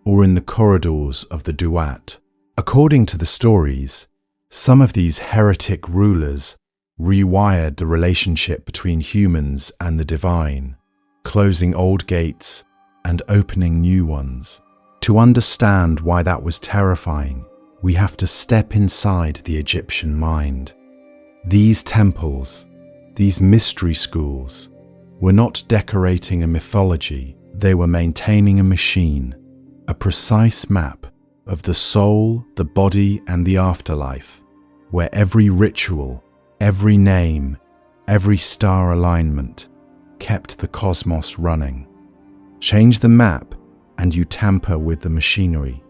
or in the corridors of the Duat? According to the stories, some of these heretic rulers rewired the relationship between humans and the divine, closing old gates and opening new ones. To understand why that was terrifying, we have to step inside the Egyptian mind. These temples, these mystery schools, were not decorating a mythology, they were maintaining a machine, a precise map of the soul, the body, and the afterlife, where every ritual, every name, every star alignment kept the cosmos running. Change the map and you tamper with the machinery.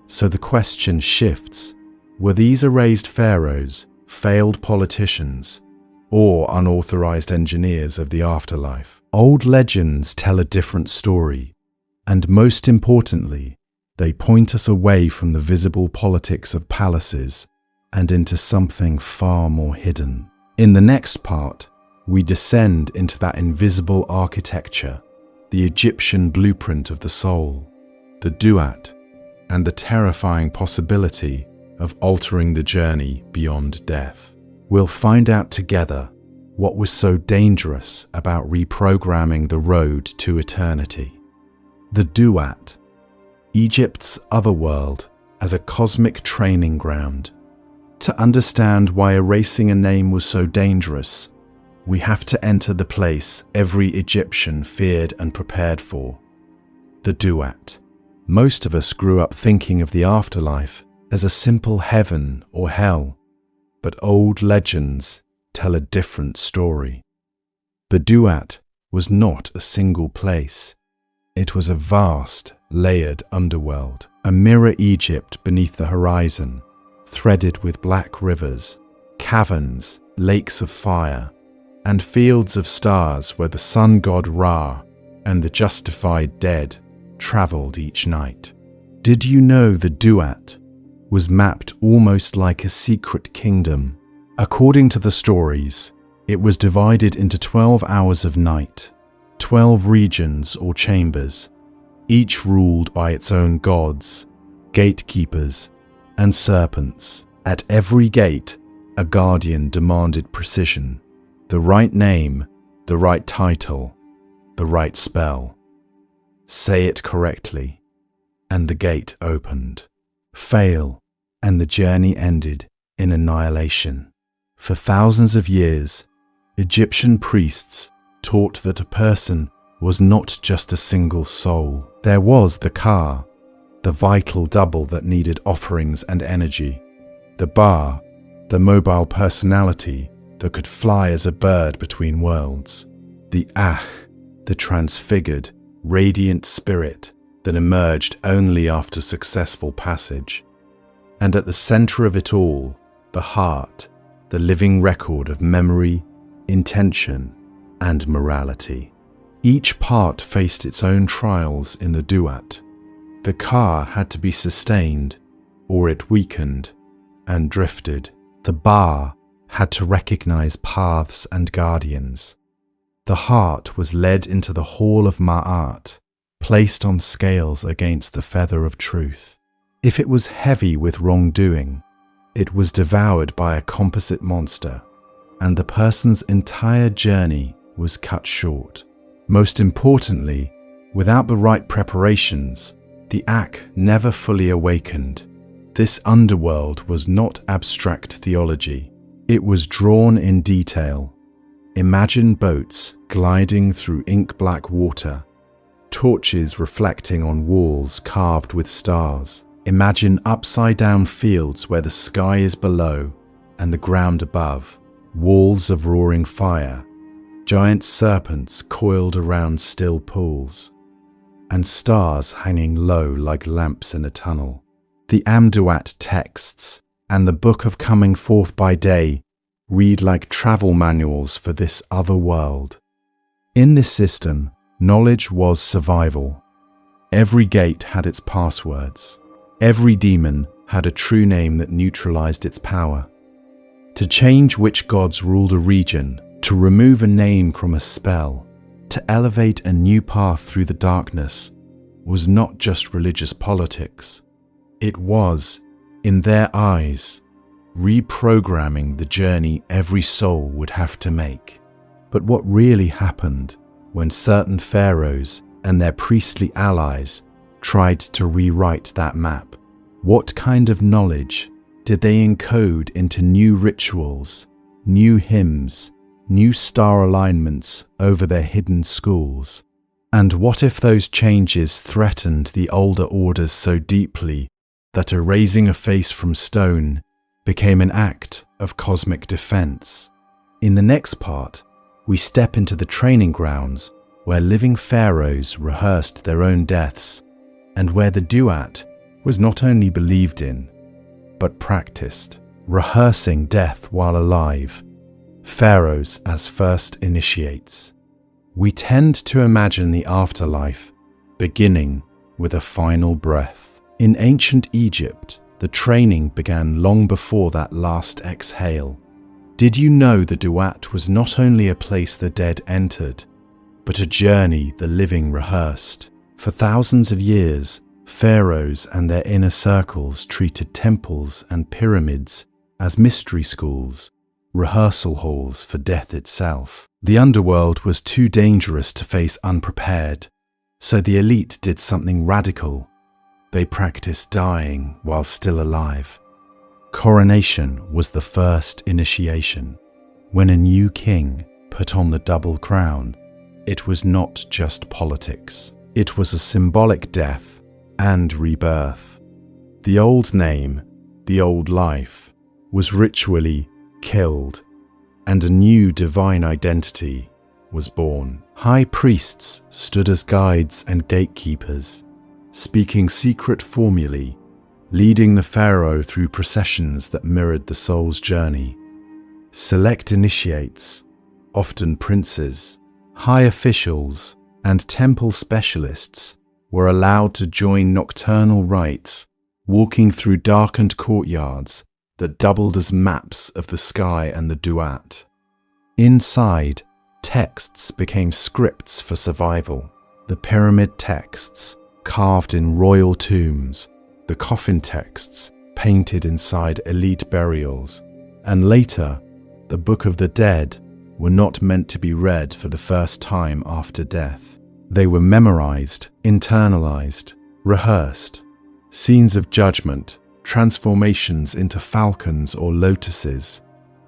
So the question shifts, were these erased pharaohs failed politicians or unauthorized engineers of the afterlife? Old legends tell a different story, and most importantly, they point us away from the visible politics of palaces and into something far more hidden. In the next part, we descend into that invisible architecture, the Egyptian blueprint of the soul, the Duat, and the terrifying possibility of altering the journey beyond death. We'll find out together what was so dangerous about reprogramming the road to eternity. The Duat, Egypt's otherworld as a cosmic training ground. To understand why erasing a name was so dangerous, we have to enter the place every Egyptian feared and prepared for, the Duat. Most of us grew up thinking of the afterlife as a simple heaven or hell, but old legends tell a different story. The Duat was not a single place. It was a vast, layered underworld, a mirror Egypt beneath the horizon, threaded with black rivers, caverns, lakes of fire, and fields of stars where the sun god Ra and the justified dead traveled each night. Did you know the Duat was mapped almost like a secret kingdom? According to the stories, it was divided into 12 hours of night, 12 regions or chambers, each ruled by its own gods, gatekeepers, and serpents. At every gate, a guardian demanded precision, the right name, the right title, the right spell. Say it correctly, and the gate opened. Fail, and the journey ended in annihilation. For thousands of years, Egyptian priests taught that a person was not just a single soul. There was the Ka, the vital double that needed offerings and energy, the Ba, the mobile personality that could fly as a bird between worlds, the the transfigured, radiant spirit that emerged only after successful passage. And at the center of it all, the heart, the living record of memory, intention, and morality. Each part faced its own trials in the duat. The ka had to be sustained, or it weakened and drifted. The ba had to recognize paths and guardians. The heart was led into the hall of ma'at, placed on scales against the feather of truth. If it was heavy with wrongdoing, it was devoured by a composite monster, and the person's entire journey was cut short. Most importantly, without the right preparations, the ak never fully awakened. This underworld was not abstract theology. It was drawn in detail. Imagine boats gliding through ink-black water, torches reflecting on walls carved with stars. Imagine upside-down fields where the sky is below and the ground above, walls of roaring fire, giant serpents coiled around still pools, and stars hanging low like lamps in a tunnel. The Amduat texts and the Book of Coming Forth by Day read like travel manuals for this other world. In this system, knowledge was survival. Every gate had its passwords. Every demon had a true name that neutralized its power. To change which gods ruled a region, to remove a name from a spell, to elevate a new path through the darkness, was not just religious politics. It was, in their eyes, reprogramming the journey every soul would have to make. But what really happened when certain pharaohs and their priestly allies tried to rewrite that map? What kind of knowledge did they encode into new rituals, new hymns, new star alignments over their hidden schools? And what if those changes threatened the older orders so deeply that erasing a face from stone became an act of cosmic defense? In the next part, we step into the training grounds where living pharaohs rehearsed their own deaths, and where the duat was not only believed in, but practiced, rehearsing death while alive, pharaohs as first initiates. We tend to imagine the afterlife beginning with a final breath. In ancient Egypt, the training began long before that last exhale. Did you know the duat was not only a place the dead entered, but a journey the living rehearsed? For thousands of years, pharaohs and their inner circles treated temples and pyramids as mystery schools, rehearsal halls for death itself. The underworld was too dangerous to face unprepared, so the elite did something radical. They practiced dying while still alive. Coronation was the first initiation. When a new king put on the double crown, it was not just politics. It was a symbolic death and rebirth. The old name, the old life, was ritually killed, and a new divine identity was born. High priests stood as guides and gatekeepers, speaking secret formulae, leading the pharaoh through processions that mirrored the soul's journey. Select initiates, often princes, high officials, and temple specialists were allowed to join nocturnal rites, walking through darkened courtyards that doubled as maps of the sky and the duat. Inside, texts became scripts for survival. The pyramid texts, carved in royal tombs, the coffin texts, painted inside elite burials, and later, the Book of the Dead, were not meant to be read for the first time after death. They were memorized, internalized, rehearsed. Scenes of judgment, transformations into falcons or lotuses,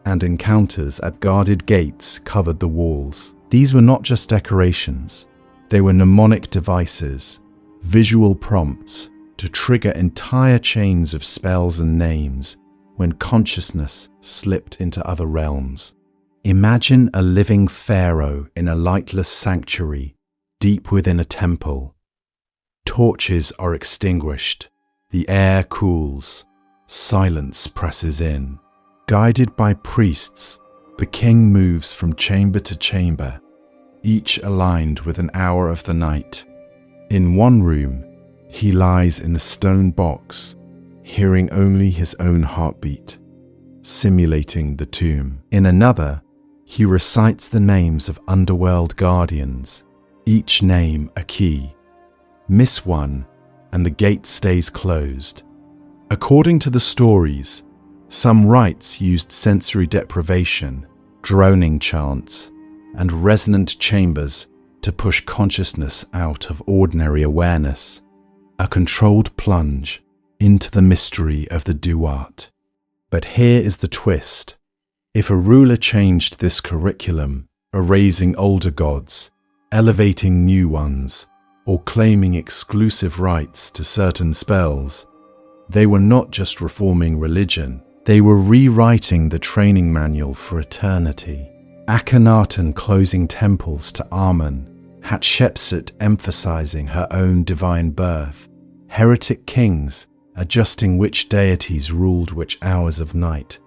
and encounters at guarded gates covered the walls. These were not just decorations. They were mnemonic devices, visual prompts to trigger entire chains of spells and names when consciousness slipped into other realms. Imagine a living pharaoh in a lightless sanctuary deep within a temple. Torches are extinguished, the air cools, Silence presses in. Guided by priests, the king moves from chamber to chamber, each aligned with an hour of the night. In one room, he lies in a stone box, hearing only his own heartbeat, simulating the tomb. In another, he recites the names of underworld guardians, each name a key. Miss one, and the gate stays closed. According to the stories, some rites used sensory deprivation, droning chants, and resonant chambers to push consciousness out of ordinary awareness, a controlled plunge into the mystery of the duat. But here is the twist. If a ruler changed this curriculum, erasing older gods, elevating new ones, or claiming exclusive rights to certain spells, they were not just reforming religion, they were rewriting the training manual for eternity. Akhenaten closing temples to Amun, Hatshepsut emphasizing her own divine birth, heretic kings adjusting which deities ruled which hours of night.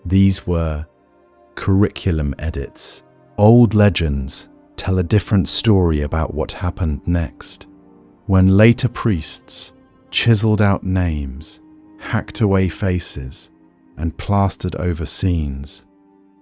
These were curriculum edits. Old legends tell a different story about what happened next. When later priests chiseled out names, hacked away faces, and plastered over scenes,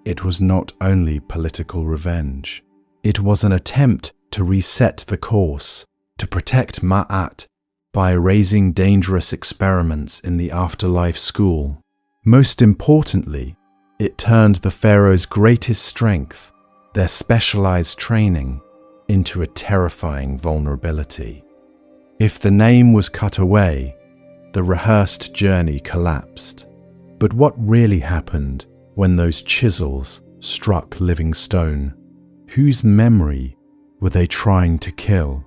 it was not only political revenge. It was an attempt to reset the course, to protect Ma'at by erasing dangerous experiments in the afterlife school. Most importantly, it turned the pharaohs' greatest strength, their specialized training, into a terrifying vulnerability. If the name was cut away, the rehearsed journey collapsed. But what really happened when those chisels struck living stone? Whose memory were they trying to kill?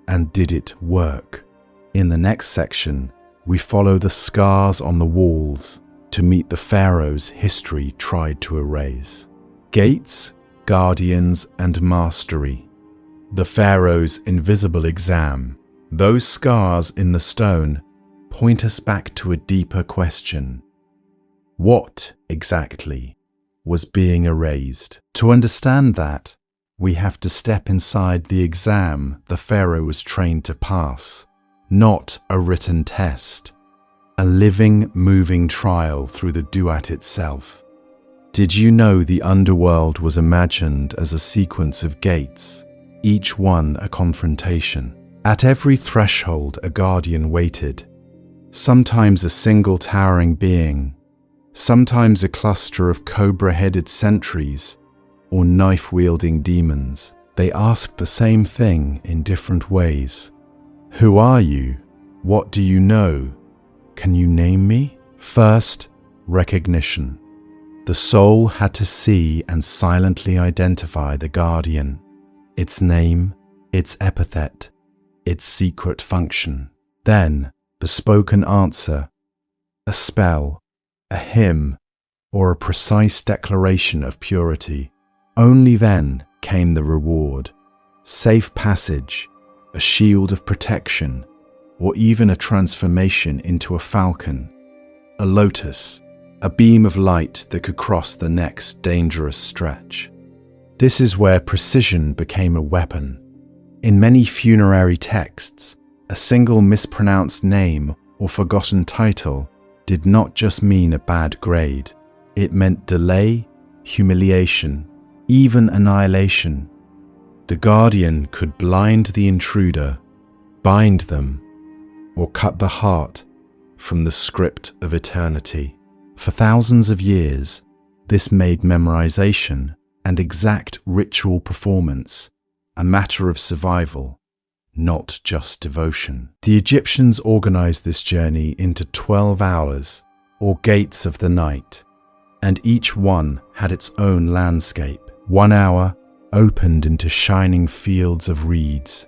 And did it work? In the next section, we follow the scars on the walls to meet the pharaohs history tried to erase. Gates, guardians, and mastery. The pharaoh's invisible exam. Those scars in the stone point us back to a deeper question. What, exactly, was being erased? To understand that, we have to step inside the exam the pharaoh was trained to pass. Not a written test. A living, moving trial through the duat itself. Did you know the underworld was imagined as a sequence of gates, each one a confrontation? At every threshold a guardian waited, sometimes a single towering being, sometimes a cluster of cobra-headed sentries or knife-wielding demons. They asked the same thing in different ways. Who are you? What do you know? Can you name me? First, recognition. The soul had to see and silently identify the guardian, its name, its epithet, its secret function. Then, the spoken answer, a spell, a hymn, or a precise declaration of purity. Only then came the reward, safe passage, a shield of protection, or even a transformation into a falcon, a lotus, a beam of light that could cross the next dangerous stretch. This is where precision became a weapon. In many funerary texts, a single mispronounced name or forgotten title did not just mean a bad grade. It meant delay, humiliation, even annihilation. The guardian could blind the intruder, bind them, or cut the heart from the script of eternity. For thousands of years, this made memorization and exact ritual performance a matter of survival, not just devotion. The Egyptians organized this journey into 12 hours, or gates of the night, and each one had its own landscape. 1 hour opened into shining fields of reeds,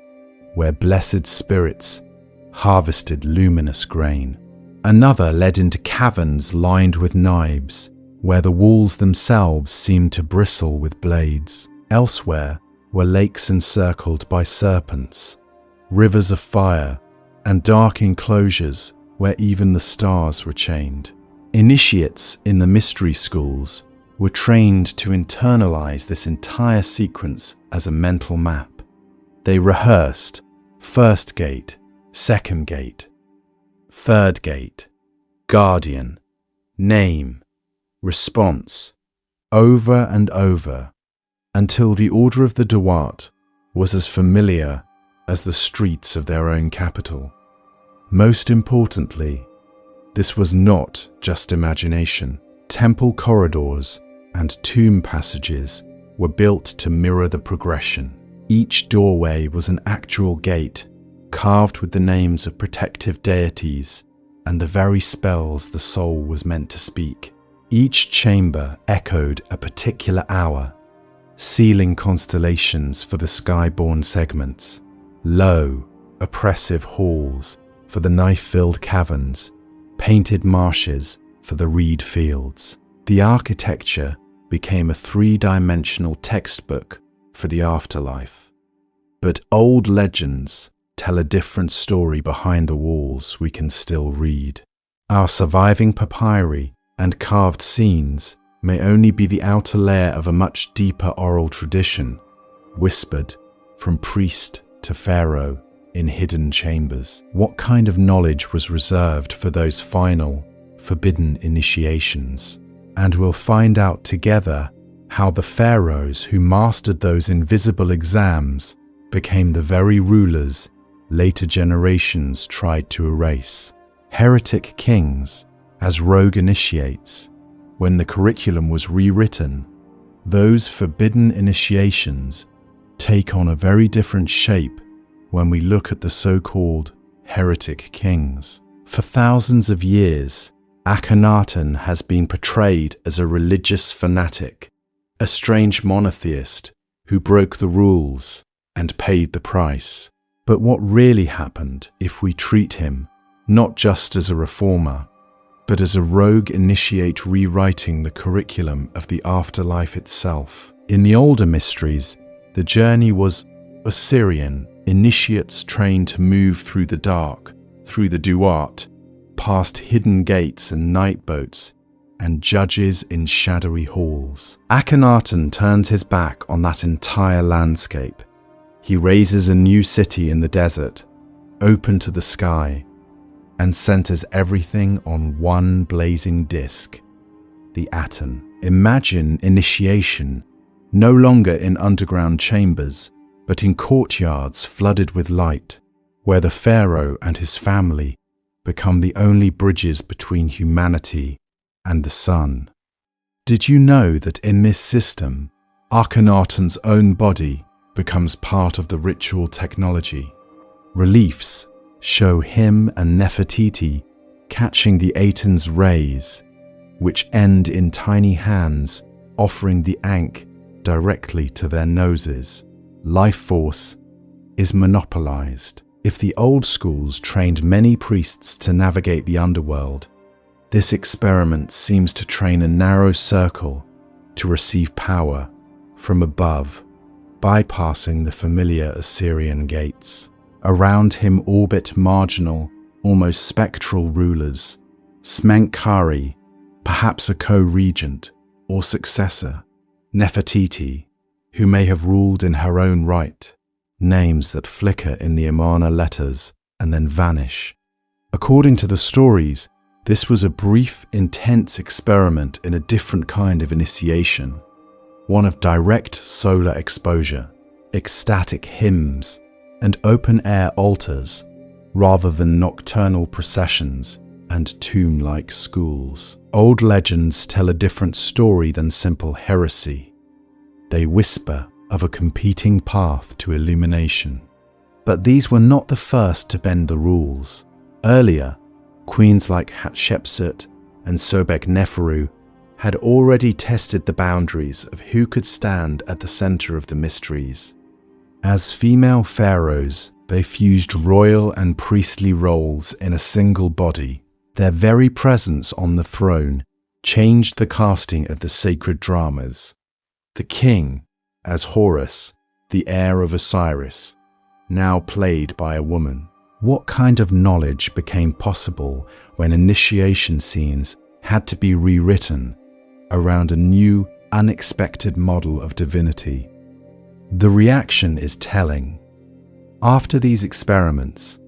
where blessed spirits harvested luminous grain. Another led into caverns lined with knives, where the walls themselves seemed to bristle with blades. Elsewhere were lakes encircled by serpents, rivers of fire, and dark enclosures where even the stars were chained. Initiates in the mystery schools were trained to internalize this entire sequence as a mental map. They rehearsed first gate, second gate, third gate, guardian, name, response, over and over, until the order of the Duat was as familiar as the streets of their own capital. Most importantly, this was not just imagination. Temple corridors and tomb passages were built to mirror the progression. Each doorway was an actual gate, carved with the names of protective deities and the very spells the soul was meant to speak. Each chamber echoed a particular hour, sealing constellations for the sky-born segments, low, oppressive halls for the knife-filled caverns, painted marshes for the reed fields. The architecture became a three-dimensional textbook for the afterlife. But old legends tell a different story behind the walls we can still read. Our surviving papyri and carved scenes may only be the outer layer of a much deeper oral tradition, whispered from priest to pharaoh in hidden chambers. What kind of knowledge was reserved for those final, forbidden initiations? And we'll find out together how the pharaohs who mastered those invisible exams became the very rulers later generations tried to erase. Heretic kings as rogue initiates. When the curriculum was rewritten, those forbidden initiations take on a very different shape when we look at the so-called heretic kings. For thousands of years, Akhenaten has been portrayed as a religious fanatic, a strange monotheist who broke the rules and paid the price. But what really happened if we treat him not just as a reformer, but as a rogue initiate rewriting the curriculum of the afterlife itself? In the older mysteries, the journey was Assyrian, initiates trained to move through the dark, through the Duat, past hidden gates and night boats, and judges in shadowy halls. Akhenaten turns his back on that entire landscape. He raises a new city in the desert, open to the sky, and centers everything on one blazing disk, the Aten. Imagine initiation, no longer in underground chambers, but in courtyards flooded with light, where the pharaoh and his family become the only bridges between humanity and the sun. Did you know that in this system, Akhenaten's own body becomes part of the ritual technology? Reliefs show him and Nefertiti catching the Aten's rays, which end in tiny hands offering the Ankh directly to their noses. Life force is monopolized. If the old schools trained many priests to navigate the underworld, this experiment seems to train a narrow circle to receive power from above, bypassing the familiar Assyrian gates. Around him orbit marginal, almost spectral rulers, Smenkhkare, perhaps a co-regent or successor, Nefertiti, who may have ruled in her own right, names that flicker in the Amarna letters and then vanish. According to the stories, this was a brief, intense experiment in a different kind of initiation, one of direct solar exposure, ecstatic hymns, and open-air altars, rather than nocturnal processions and tomb-like schools. Old legends tell a different story than simple heresy. They whisper of a competing path to illumination. But these were not the first to bend the rules. Earlier, queens like Hatshepsut and Sobek-Neferu had already tested the boundaries of who could stand at the center of the mysteries. As female pharaohs, they fused royal and priestly roles in a single body. Their very presence on the throne changed the casting of the sacred dramas. The king, as Horus, the heir of Osiris, now played by a woman. What kind of knowledge became possible when initiation scenes had to be rewritten around a new, unexpected model of divinity? The reaction is telling. After these experiments,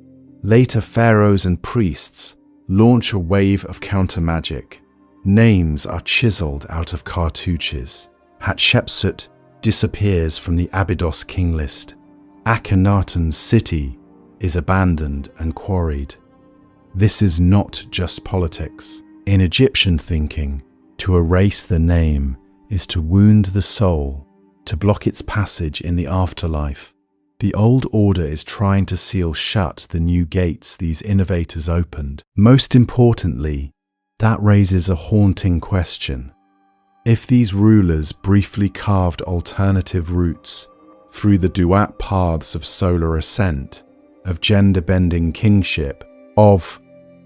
later pharaohs and priests launch a wave of counter-magic. Names are chiseled out of cartouches. Hatshepsut disappears from the Abydos king list. Akhenaten's city is abandoned and quarried. This is not just politics. In Egyptian thinking, to erase the name is to wound the soul, to block its passage in the afterlife. The old order is trying to seal shut the new gates these innovators opened. Most importantly, that raises a haunting question. If these rulers briefly carved alternative routes through the duat paths of solar ascent, of gender-bending kingship, of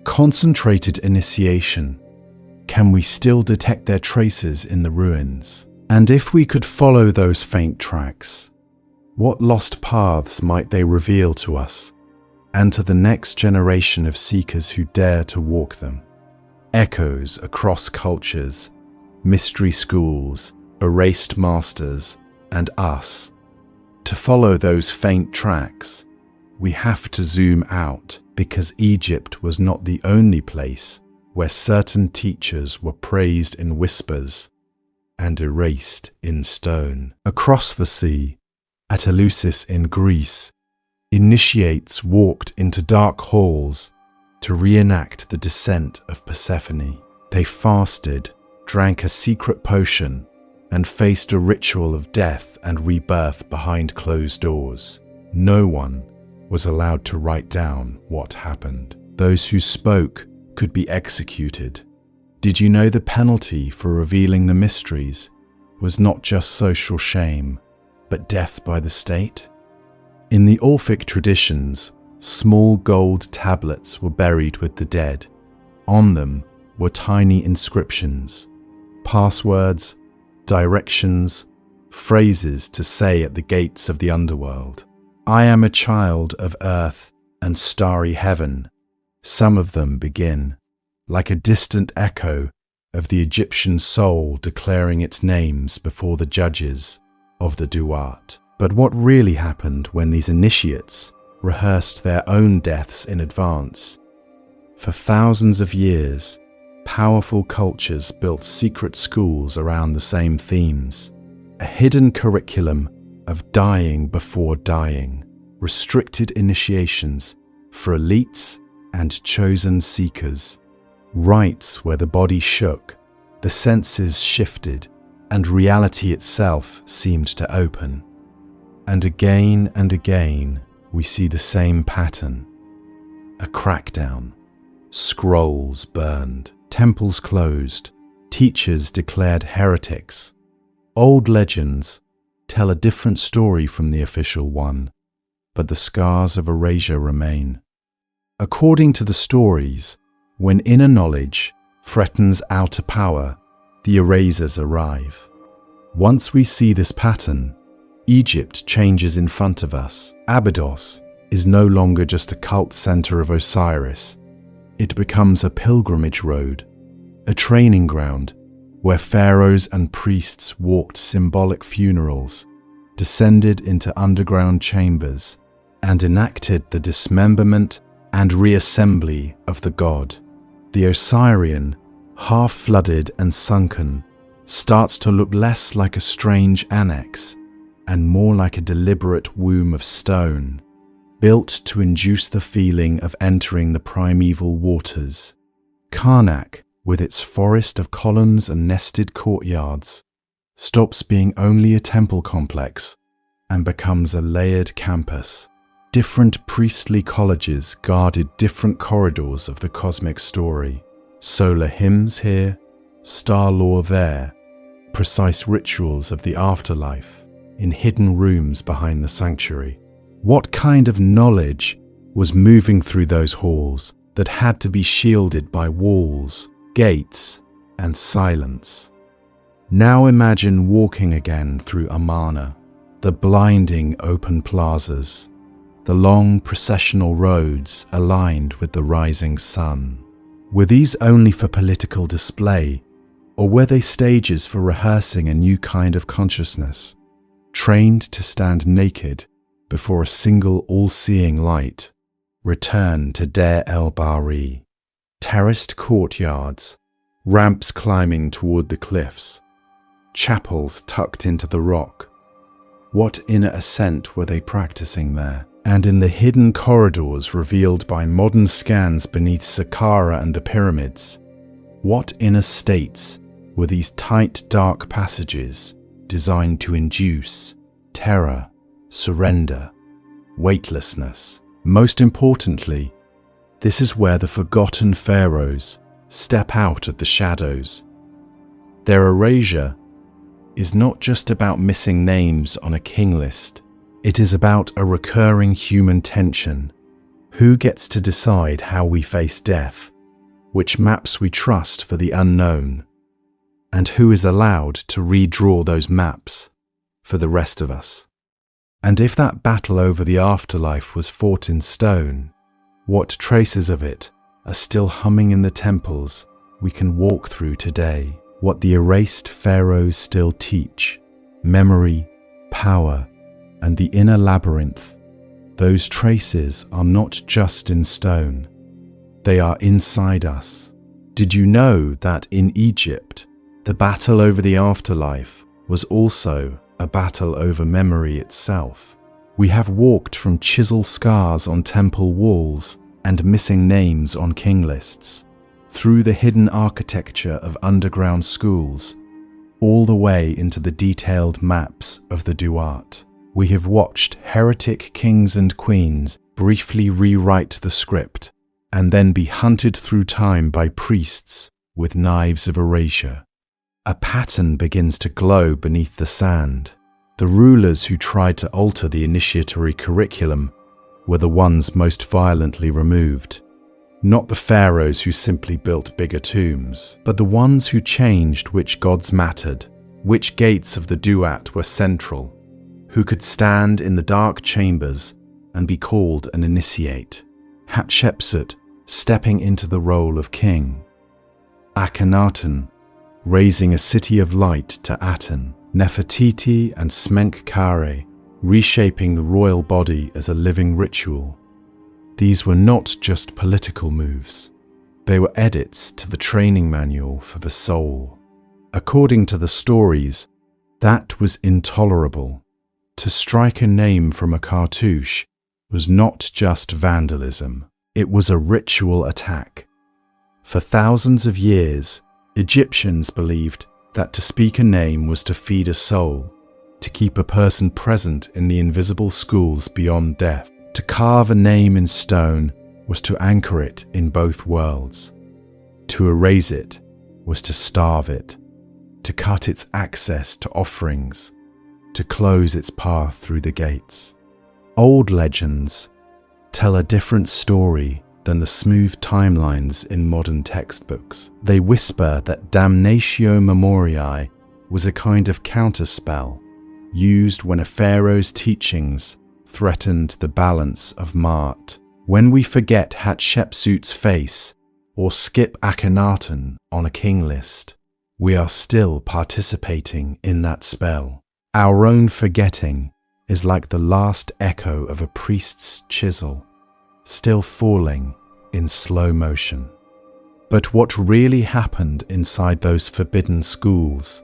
concentrated initiation, can we still detect their traces in the ruins? And if we could follow those faint tracks, what lost paths might they reveal to us and to the next generation of seekers who dare to walk them? Echoes across cultures, mystery schools, erased masters, and us. To follow those faint tracks, we have to zoom out, because Egypt was not the only place where certain teachers were praised in whispers and erased in stone. Across the sea, at Eleusis in Greece, initiates walked into dark halls to reenact the descent of Persephone. They fasted, drank a secret potion, and faced a ritual of death and rebirth behind closed doors. No one was allowed to write down what happened. Those who spoke could be executed. Did you know the penalty for revealing the mysteries was not just social shame, but death by the state? In the Orphic traditions, small gold tablets were buried with the dead. On them were tiny inscriptions, passwords, directions, phrases to say at the gates of the underworld. I am a child of earth and starry heaven. Some of them begin, like a distant echo of the Egyptian soul declaring its names before the judges of the Duat. But what really happened when these initiates rehearsed their own deaths in advance? For thousands of years, powerful cultures built secret schools around the same themes. A hidden curriculum of dying before dying, restricted initiations for elites and chosen seekers, rites where the body shook, the senses shifted, and reality itself seemed to open. And again, we see the same pattern. A crackdown, scrolls burned, temples closed, teachers declared heretics. Old legends tell a different story from the official one, but the scars of erasure remain. According to the stories, when inner knowledge threatens outer power, the erasers arrive. Once we see this pattern, Egypt changes in front of us. Abydos is no longer just a cult center of Osiris. It becomes a pilgrimage road, a training ground where pharaohs and priests walked symbolic funerals, descended into underground chambers, and enacted the dismemberment and reassembly of the god. The Osirian, half flooded and sunken, starts to look less like a strange annex and more like a deliberate womb of stone, built to induce the feeling of entering the primeval waters. Karnak, with its forest of columns and nested courtyards, stops being only a temple complex and becomes a layered campus. Different priestly colleges guarded different corridors of the cosmic story. Solar hymns here, star lore there, precise rituals of the afterlife in hidden rooms behind the sanctuary. What kind of knowledge was moving through those halls that had to be shielded by walls, gates, and silence? Now imagine walking again through Amarna, the blinding open plazas, the long processional roads aligned with the rising sun. Were these only for political display, or were they stages for rehearsing a new kind of consciousness, trained to stand naked before a single all-seeing light? Return to Deir el-Bahari. Terraced courtyards, ramps climbing toward the cliffs, chapels tucked into the rock. What inner ascent were they practicing there? And in the hidden corridors revealed by modern scans beneath Saqqara and the pyramids, what inner states were these tight, dark passages designed to induce terror, surrender, weightlessness? Most importantly, this is where the forgotten pharaohs step out of the shadows. Their erasure is not just about missing names on a king list. It is about a recurring human tension. Who gets to decide how we face death? Which maps we trust for the unknown? And who is allowed to redraw those maps for the rest of us? And if that battle over the afterlife was fought in stone, what traces of it are still humming in the temples we can walk through today? What the erased pharaohs still teach: memory, power, and the inner labyrinth. Those traces are not just in stone. They are inside us. Did you know that in Egypt, the battle over the afterlife was also a battle over memory itself? We have walked from chisel scars on temple walls and missing names on king lists, through the hidden architecture of underground schools, all the way into the detailed maps of the Duat. We have watched heretic kings and queens briefly rewrite the script and then be hunted through time by priests with knives of erasure. A pattern begins to glow beneath the sand. The rulers who tried to alter the initiatory curriculum were the ones most violently removed. Not the pharaohs who simply built bigger tombs, but the ones who changed which gods mattered, which gates of the Duat were central, who could stand in the dark chambers and be called an initiate. Hatshepsut stepping into the role of king. Akhenaten raising a city of light to Aten. Nefertiti and Smenkhkare reshaping the royal body as a living ritual. These were not just political moves. They were edits to the training manual for the soul. According to the stories, that was intolerable. To strike a name from a cartouche was not just vandalism. It was a ritual attack. For thousands of years, Egyptians believed that to speak a name was to feed a soul, to keep a person present in the invisible schools beyond death. To carve a name in stone was to anchor it in both worlds. To erase it was to starve it, to cut its access to offerings, to close its path through the gates. Old legends tell a different story than the smooth timelines in modern textbooks. They whisper that Damnatio Memoriae was a kind of counterspell used when a pharaoh's teachings threatened the balance of Maat. When we forget Hatshepsut's face or skip Akhenaten on a king list, we are still participating in that spell. Our own forgetting is like the last echo of a priest's chisel, still falling in slow motion. But what really happened inside those forbidden schools?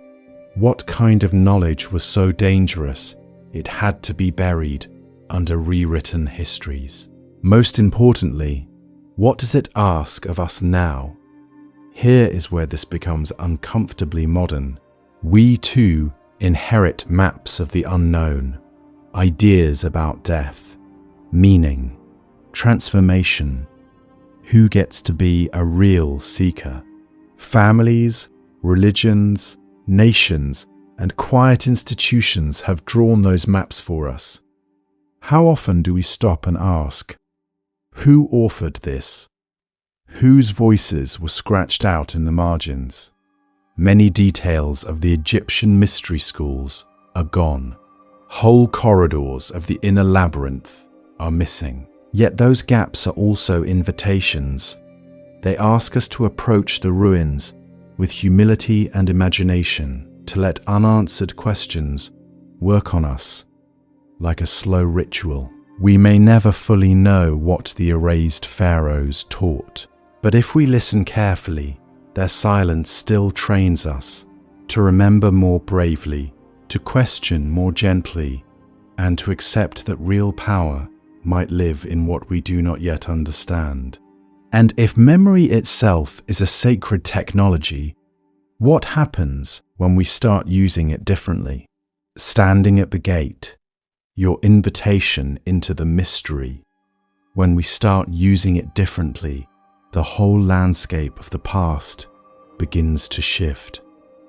What kind of knowledge was so dangerous it had to be buried under rewritten histories? Most importantly, what does it ask of us now? Here is where this becomes uncomfortably modern. We too inherit maps of the unknown, ideas about death, meaning, transformation. Who gets to be a real seeker? Families, religions, nations, and quiet institutions have drawn those maps for us. How often do we stop and ask, who authored this? Whose voices were scratched out in the margins? Many details of the Egyptian mystery schools are gone. Whole corridors of the inner labyrinth are missing. Yet those gaps are also invitations. They ask us to approach the ruins with humility and imagination, to let unanswered questions work on us like a slow ritual. We may never fully know what the erased pharaohs taught, but if we listen carefully, their silence still trains us to remember more bravely, to question more gently, and to accept that real power might live in what we do not yet understand. And if memory itself is a sacred technology, what happens when we start using it differently? Standing at the gate, your invitation into the mystery. When we start using it differently, the whole landscape of the past begins to shift.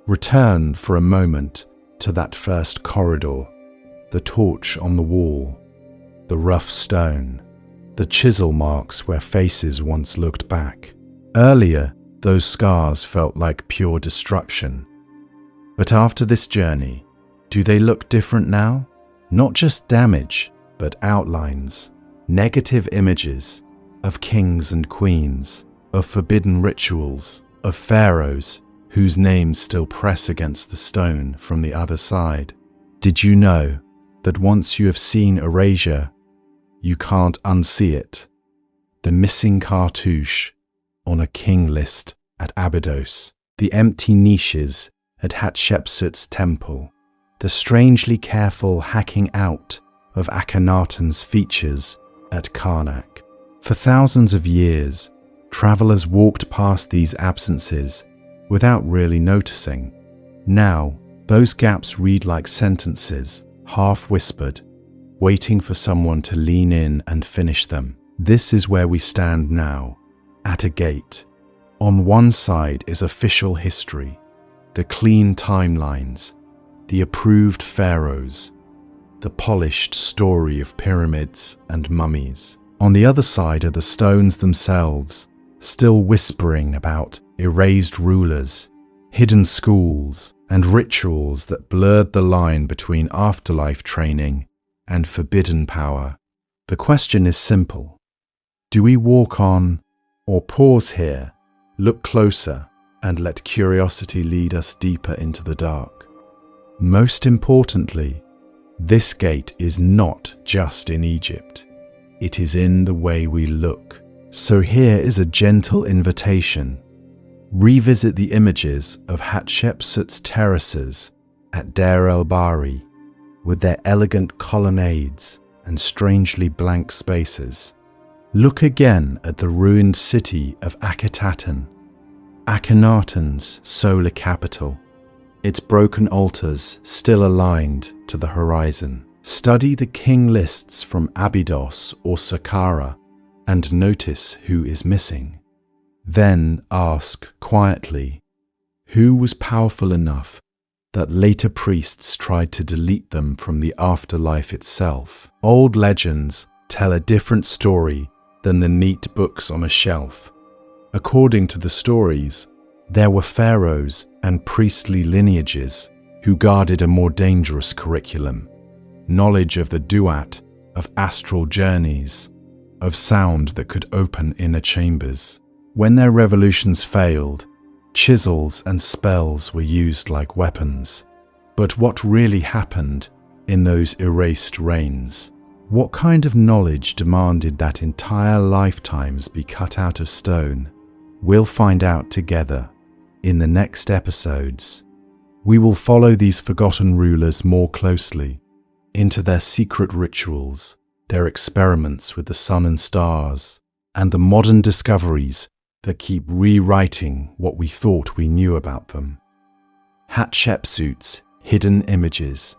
Return for a moment to that first corridor, the torch on the wall, the rough stone, the chisel marks where faces once looked back. Earlier, those scars felt like pure destruction. But after this journey, do they look different now? Not just damage, but outlines, negative images of kings and queens, of forbidden rituals, of pharaohs whose names still press against the stone from the other side. Did you know that once you have seen erasure, you can't unsee it? The missing cartouche on a king list at Abydos, the empty niches at Hatshepsut's temple, the strangely careful hacking out of Akhenaten's features at Karnak. For thousands of years, travelers walked past these absences without really noticing. Now, those gaps read like sentences, half-whispered, waiting for someone to lean in and finish them. This is where we stand now, at a gate. On one side is official history, the clean timelines, the approved pharaohs, the polished story of pyramids and mummies. On the other side are the stones themselves, still whispering about erased rulers, hidden schools, and rituals that blurred the line between afterlife training and forbidden power. The question is simple. Do we walk on, or pause here, look closer, and let curiosity lead us deeper into the dark? Most importantly, this gate is not just in Egypt. It is in the way we look. So here is a gentle invitation. Revisit the images of Hatshepsut's terraces at Deir el-Bahari, with their elegant colonnades and strangely blank spaces. Look again at the ruined city of Akhetaten, Akhenaten's solar capital, its broken altars still aligned to the horizon. Study the king lists from Abydos or Saqqara and notice who is missing. Then ask quietly, who was powerful enough that later priests tried to delete them from the afterlife itself? Old legends tell a different story than the neat books on a shelf. According to the stories, there were pharaohs and priestly lineages who guarded a more dangerous curriculum, knowledge of the duat, of astral journeys, of sound that could open inner chambers. When their revolutions failed, chisels and spells were used like weapons. But what really happened in those erased reigns? What kind of knowledge demanded that entire lifetimes be cut out of stone? We'll find out together in the next episodes. We will follow these forgotten rulers more closely, into their secret rituals, their experiments with the sun and stars, and the modern discoveries that keep rewriting what we thought we knew about them. Hatshepsut's hidden images,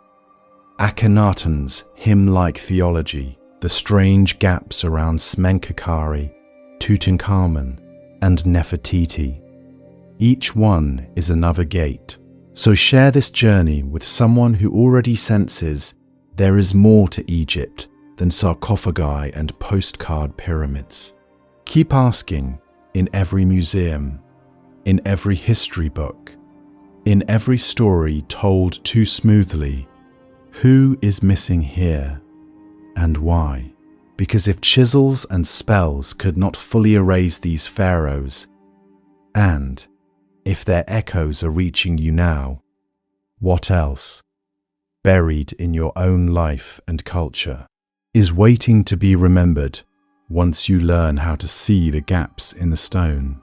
Akhenaten's hymn-like theology, the strange gaps around Smenkhkare, Tutankhamun, and Nefertiti. Each one is another gate. So share this journey with someone who already senses there is more to Egypt than sarcophagi and postcard pyramids. Keep asking in every museum, in every history book, in every story told too smoothly, who is missing here and why? Because if chisels and spells could not fully erase these pharaohs, and if their echoes are reaching you now, what else, buried in your own life and culture, is waiting to be remembered once you learn how to see the gaps in the stone?